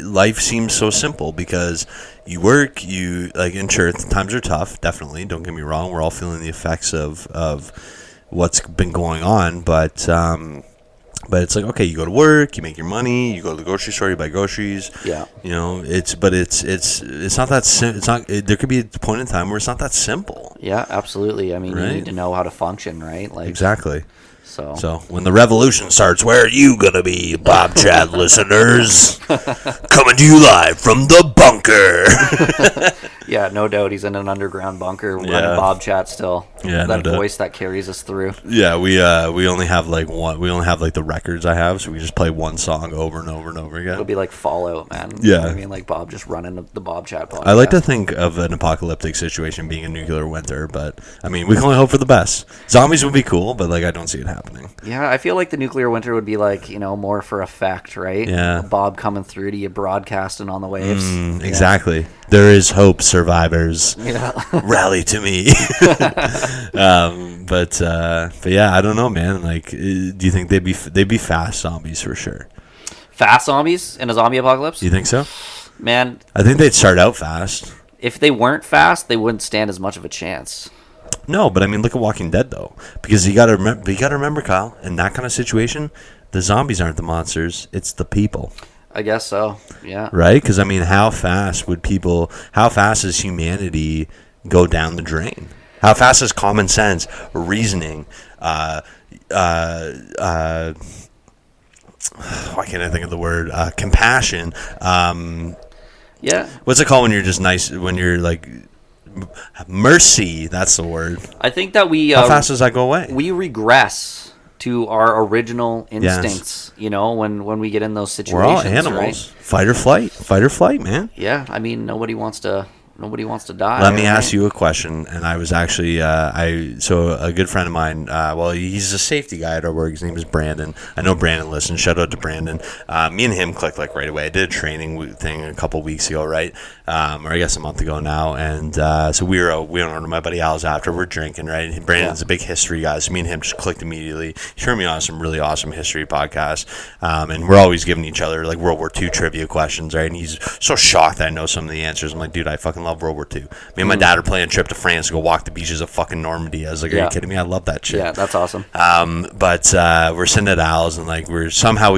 Speaker 5: Life seems so simple because you work, and sure, times are tough. Definitely, don't get me wrong. We're all feeling the effects of what's been going on, but But it's like, okay, you go to work, you make your money, you go to the grocery store, you buy groceries.
Speaker 3: Yeah.
Speaker 5: You know, it's not that it's not. There could be a point in time where it's not that simple.
Speaker 3: Yeah, absolutely. I mean, you
Speaker 5: Right?
Speaker 3: need to know how to function, right? Like
Speaker 5: Exactly.
Speaker 3: So
Speaker 5: when the revolution starts, where are you gonna be, Bobchat listeners? Coming to you live from the bunker.
Speaker 3: yeah, no doubt he's in an underground bunker running
Speaker 5: Yeah.
Speaker 3: Bobchat still.
Speaker 5: Yeah, no
Speaker 3: that
Speaker 5: doubt.
Speaker 3: voice that carries us through.
Speaker 5: Yeah, we only have like one. We only have like the records I have, so we just play one song over and over and over again.
Speaker 3: It'll be like Fallout, man. You know
Speaker 5: Yeah.
Speaker 3: what I mean, like Bob just running the Bobchat podcast.
Speaker 5: I like to think of an apocalyptic situation being a nuclear winter, but I mean, we can only hope for the best. Zombies would be cool, but like I don't see it happening.
Speaker 3: Yeah, I feel like the nuclear winter would be like, you know, more for effect, right?
Speaker 5: Yeah.
Speaker 3: Bob coming through to you, broadcasting on the waves. Yeah.
Speaker 5: Exactly. There is hope, survivors.
Speaker 3: Yeah.
Speaker 5: Rally to me. But yeah, I don't know, man. Like, do you think they'd be fast zombies for sure?
Speaker 3: Fast zombies in a zombie apocalypse?
Speaker 5: Do you think so?
Speaker 3: Man,
Speaker 5: I think they'd start out fast.
Speaker 3: if they weren't fast, they wouldn't stand as much of a chance.
Speaker 5: No, but I mean, look at Walking Dead though, because you got to remember, Kyle, in that kind of situation, the zombies aren't the monsters; it's the people.
Speaker 3: I guess so. Yeah.
Speaker 5: Right? Because I mean, how fast does humanity go down the drain? How fast is common sense, reasoning, why can't I think of the word? Compassion.
Speaker 3: Yeah.
Speaker 5: What's it called when you're just nice? When you're like mercy. That's the word.
Speaker 3: I think that we
Speaker 5: How fast does that go away?
Speaker 3: we regress to our original instincts, you know, when we get in those situations.
Speaker 5: We're all animals.
Speaker 3: Right?
Speaker 5: Fight or flight, man.
Speaker 3: Yeah, I mean, nobody wants to die.
Speaker 5: Let me
Speaker 3: right?
Speaker 5: ask you a question. And I was actually, so a good friend of mine, well, he's a safety guy at our work. His name is Brandon. I know Brandon listens. Shout out to Brandon. Me and him clicked like right away. I did a training thing a couple weeks ago, right? Or I guess a month ago now. And so we went over to my buddy Al's after. We're drinking, right? And Brandon's a big history guy. So me and him just clicked immediately. He turned me on some really awesome history podcasts. And we're always giving each other like World War II trivia questions, right? And he's so shocked that I know some of the answers. I'm like, dude, I fucking love World War II. Me and my dad are planning a trip to France to go walk the beaches of fucking Normandy. I was like, are you kidding me? I love that shit.
Speaker 3: Yeah, that's awesome.
Speaker 5: But we're sitting at Al's and like we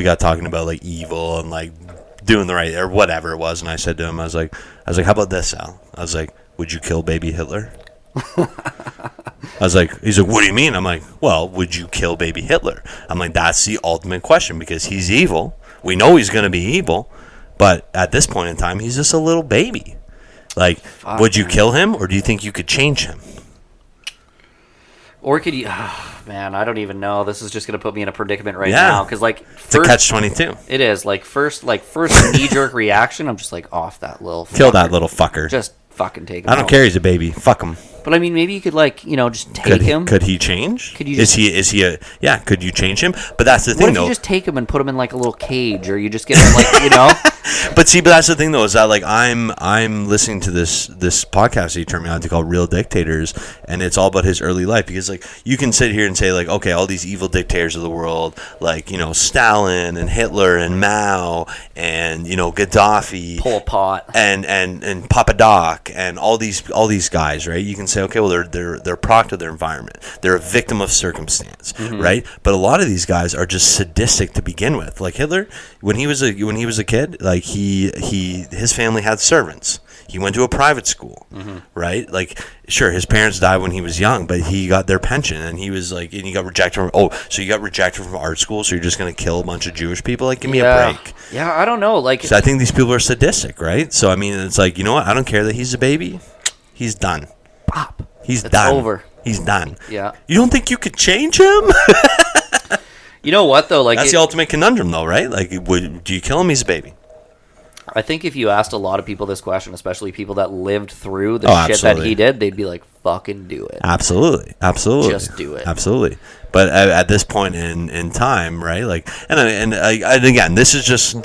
Speaker 5: got talking about like evil and like doing the right or whatever it was. And I said to him, I was like, how about this, Al? I was like, would you kill baby Hitler? I was like, he's like, what do you mean? I'm like, well, would you kill baby Hitler? I'm like, that's the ultimate question because he's evil. We know he's going to be evil, but at this point in time, he's just a little baby. Like, would you kill him, or do you think you could change him?
Speaker 3: Or could you? Oh, man, I don't even know. This is just gonna put me in a predicament right now because, like,
Speaker 5: it's a catch-22.
Speaker 3: It is like first knee-jerk reaction. I'm just like off that little.
Speaker 5: Kill
Speaker 3: fucker.
Speaker 5: that little fucker.
Speaker 3: Just fucking take him.
Speaker 5: I don't care. He's a baby. Fuck him.
Speaker 3: But I mean, maybe you could just take him.
Speaker 5: Could he change?
Speaker 3: Could you?
Speaker 5: Is he a? Yeah. Could you change him? But that's the thing,
Speaker 3: What if
Speaker 5: though.
Speaker 3: you just take him and put him in like a little cage, or you just get him like you know?
Speaker 5: But that's the thing, though, is that like I'm listening to this podcast that he turned me on to called Real Dictators, and it's all about his early life because like you can sit here and say like, okay, all these evil dictators of the world, like Stalin and Hitler and Mao and Gaddafi,
Speaker 3: Pol Pot,
Speaker 5: and Papa Doc and all these guys, right? You can say, okay, well they're a product of their environment, they're a victim of circumstance, right? But a lot of these guys are just sadistic to begin with. Like Hitler, when he was a kid, like his family had servants. He went to a private school, right? Like, sure, his parents died when he was young, but he got their pension, and he was like, and he got rejected from. So you got rejected from art school, so you're just gonna kill a bunch of Jewish people? Like, give me a break.
Speaker 3: Yeah, I don't know. Like,
Speaker 5: so I think these people are sadistic, right? So I mean, it's like, you know what? I don't care that he's a baby. He's done.
Speaker 3: pop.
Speaker 5: He's
Speaker 3: It's
Speaker 5: done.
Speaker 3: over.
Speaker 5: He's done.
Speaker 3: Yeah.
Speaker 5: You don't think you could change him?
Speaker 3: You know what though? Like
Speaker 5: That's the ultimate conundrum, though, right? Like, do you kill him? He's a baby.
Speaker 3: I think if you asked a lot of people this question, especially people that lived through the shit
Speaker 5: absolutely.
Speaker 3: that he did, they'd be like, "Fucking do it."
Speaker 5: Absolutely.
Speaker 3: Just do it.
Speaker 5: Absolutely. But at this point in time, right? Like, and again, this is just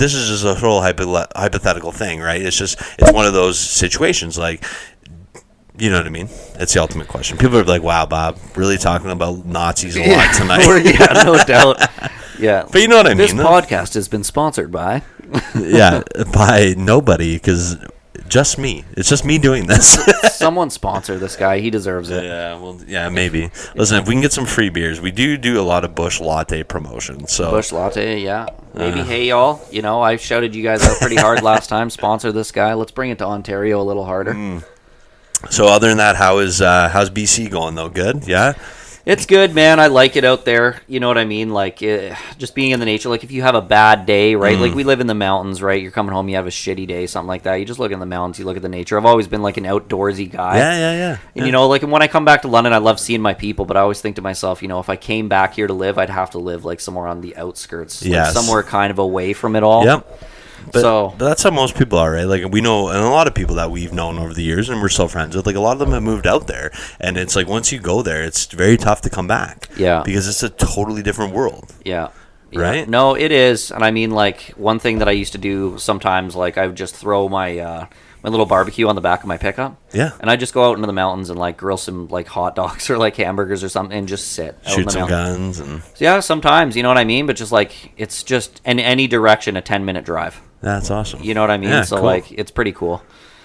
Speaker 5: a whole hypothetical thing, right? It's one of those situations, like, you know what I mean? It's the ultimate question. People are like, "Wow, Bob, really talking about Nazis a lot tonight?"
Speaker 3: Yeah, no doubt. Yeah,
Speaker 5: But you know what I mean?
Speaker 3: This podcast has been sponsored by.
Speaker 5: Yeah, by nobody, because just me. It's just me doing this.
Speaker 3: Someone sponsor this guy. He deserves it.
Speaker 5: Yeah, well, yeah, maybe. Listen, if we can get some free beers, we do a lot of Bush Latte promotions. So
Speaker 3: Bush Latte, yeah. Maybe, hey, y'all. You know, I shouted you guys out pretty hard last time. Sponsor this guy. Let's bring it to Ontario a little harder.
Speaker 5: So other than that, how's BC going, though? Good? Yeah?
Speaker 3: It's good, man. I like it out there. You know what I mean? Like, just being in the nature. Like, if you have a bad day, right? Like, we live in the mountains, right? You're coming home, you have a shitty day, something like that. You just look in the mountains, you look at the nature. I've always been, like, an outdoorsy guy.
Speaker 5: Yeah.
Speaker 3: And, you know, like, when I come back to London, I love seeing my people, but I always think to myself, you know, if I came back here to live, I'd have to live, like, somewhere on the outskirts.
Speaker 5: Yes.
Speaker 3: Like, somewhere kind of away from it all.
Speaker 5: Yep.
Speaker 3: But
Speaker 5: that's how most people are, right? Like, we know, and a lot of people that we've known over the years and we're still friends with, like, a lot of them have moved out there. And it's like, once you go there, it's very tough to come back.
Speaker 3: Yeah.
Speaker 5: Because it's a totally different world.
Speaker 3: Yeah.
Speaker 5: Right?
Speaker 3: No, it is. And I mean, like, one thing that I used to do sometimes, like, I would just throw my my little barbecue on the back of my pickup.
Speaker 5: Yeah.
Speaker 3: And I just go out into the mountains and, like, grill some, like, hot dogs or, like, hamburgers or something and just sit out in
Speaker 5: Shoot
Speaker 3: the
Speaker 5: some
Speaker 3: mountains.
Speaker 5: guns. And
Speaker 3: Yeah, sometimes, you know what I mean? But just, like, it's just in any direction a 10-minute drive.
Speaker 5: that's awesome.
Speaker 3: You know what I mean?
Speaker 5: Yeah,
Speaker 3: So,
Speaker 5: cool.
Speaker 3: like, it's pretty cool.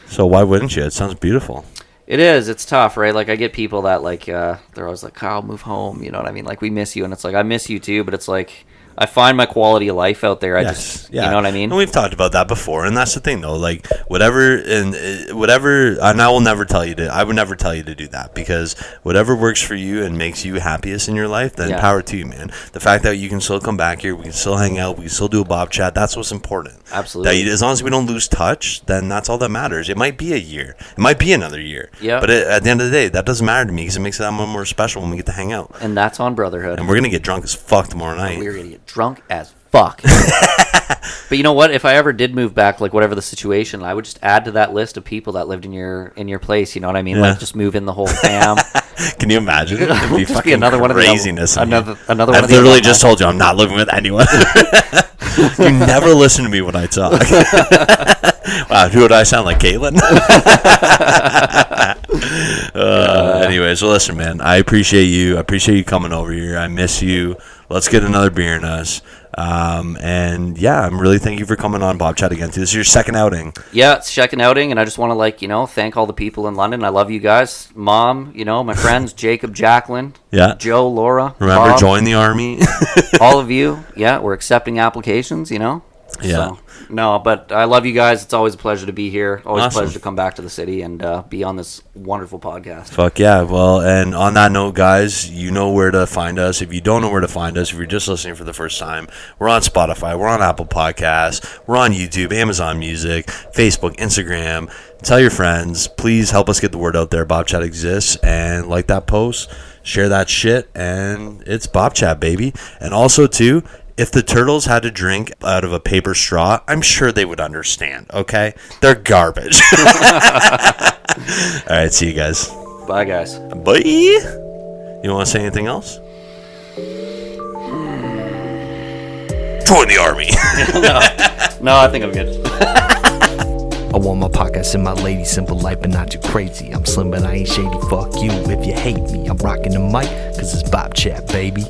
Speaker 5: So why wouldn't you? It sounds beautiful.
Speaker 3: It is. It's tough, right? Like, I get people that, like, they're always like, Kyle, move home. You know what I mean? Like, we miss you. And it's like, I miss you too. But it's like, I find my quality of life out there. I just, you know what I mean?
Speaker 5: And we've talked about that before, and that's the thing, though. Like, whatever, and I will never tell you to. I would never tell you to do that, because whatever works for you and makes you happiest in your life, then
Speaker 3: Yeah.
Speaker 5: power to you, man. The fact that you can still come back here, we can still hang out, we can still do a Bob chat. That's what's important.
Speaker 3: Absolutely.
Speaker 5: As long as we don't lose touch, then that's all that matters. It might be a year, it might be another year.
Speaker 3: Yeah.
Speaker 5: But at the end of the day, that doesn't matter to me, because it makes it that much more special when we get to hang out.
Speaker 3: And that's on Brotherhood.
Speaker 5: And we're gonna get drunk as fuck tomorrow night.
Speaker 3: We're going to get drunk as fuck. But you know what? If I ever did move back, like, whatever the situation, I would just add to that list of people that lived in your place. You know what I mean?
Speaker 5: Yeah.
Speaker 3: Like, just move in the whole fam.
Speaker 5: Can you imagine? It'd be
Speaker 3: Just
Speaker 5: fucking
Speaker 3: be another one of the
Speaker 5: craziness.
Speaker 3: another one
Speaker 5: I've
Speaker 3: of the
Speaker 5: literally
Speaker 3: alumni.
Speaker 5: just told you I'm not living with anyone. You never listen to me when I talk. Wow, who would I sound like, Caitlin? Anyways, well, listen, man. I appreciate you. I appreciate you coming over here. I miss you. Let's get another beer in us. And yeah, I'm really thank you for coming on Bob Chat again. This is your second outing.
Speaker 3: Yeah, it's second outing, and I just want to, like, you know, thank all the people in London. I love you guys. Mom, you know, my friends, Jacob, Jacqueline,
Speaker 5: Yeah.
Speaker 3: Joe, Laura,
Speaker 5: Remember,
Speaker 3: Bob,
Speaker 5: join the army.
Speaker 3: all of you. Yeah, we're accepting applications, you know?
Speaker 5: Yeah.
Speaker 3: So, no, but I love you guys. It's always a pleasure to be here. Always
Speaker 5: Awesome.
Speaker 3: a pleasure to come back to the city and be on this wonderful podcast.
Speaker 5: Fuck yeah. Well, and on that note, guys, you know where to find us. If you don't know where to find us, if you're just listening for the first time, we're on Spotify, we're on Apple Podcasts, we're on YouTube, Amazon Music, Facebook, Instagram. Tell your friends. Please help us get the word out there. Bob Chat exists, and like that post, share that shit, and it's Bob Chat, baby. And also, too, if the turtles had to drink out of a paper straw, I'm sure they would understand, okay? They're garbage. All right, see you guys.
Speaker 3: Bye, guys.
Speaker 5: Bye. You want to say anything else? Join the army.
Speaker 3: No, I think I'm good.
Speaker 2: I want my podcast and my lady, simple life but not too crazy. I'm slim but I ain't shady, fuck you if you hate me. I'm rocking the mic cause it's Bob Chat, baby.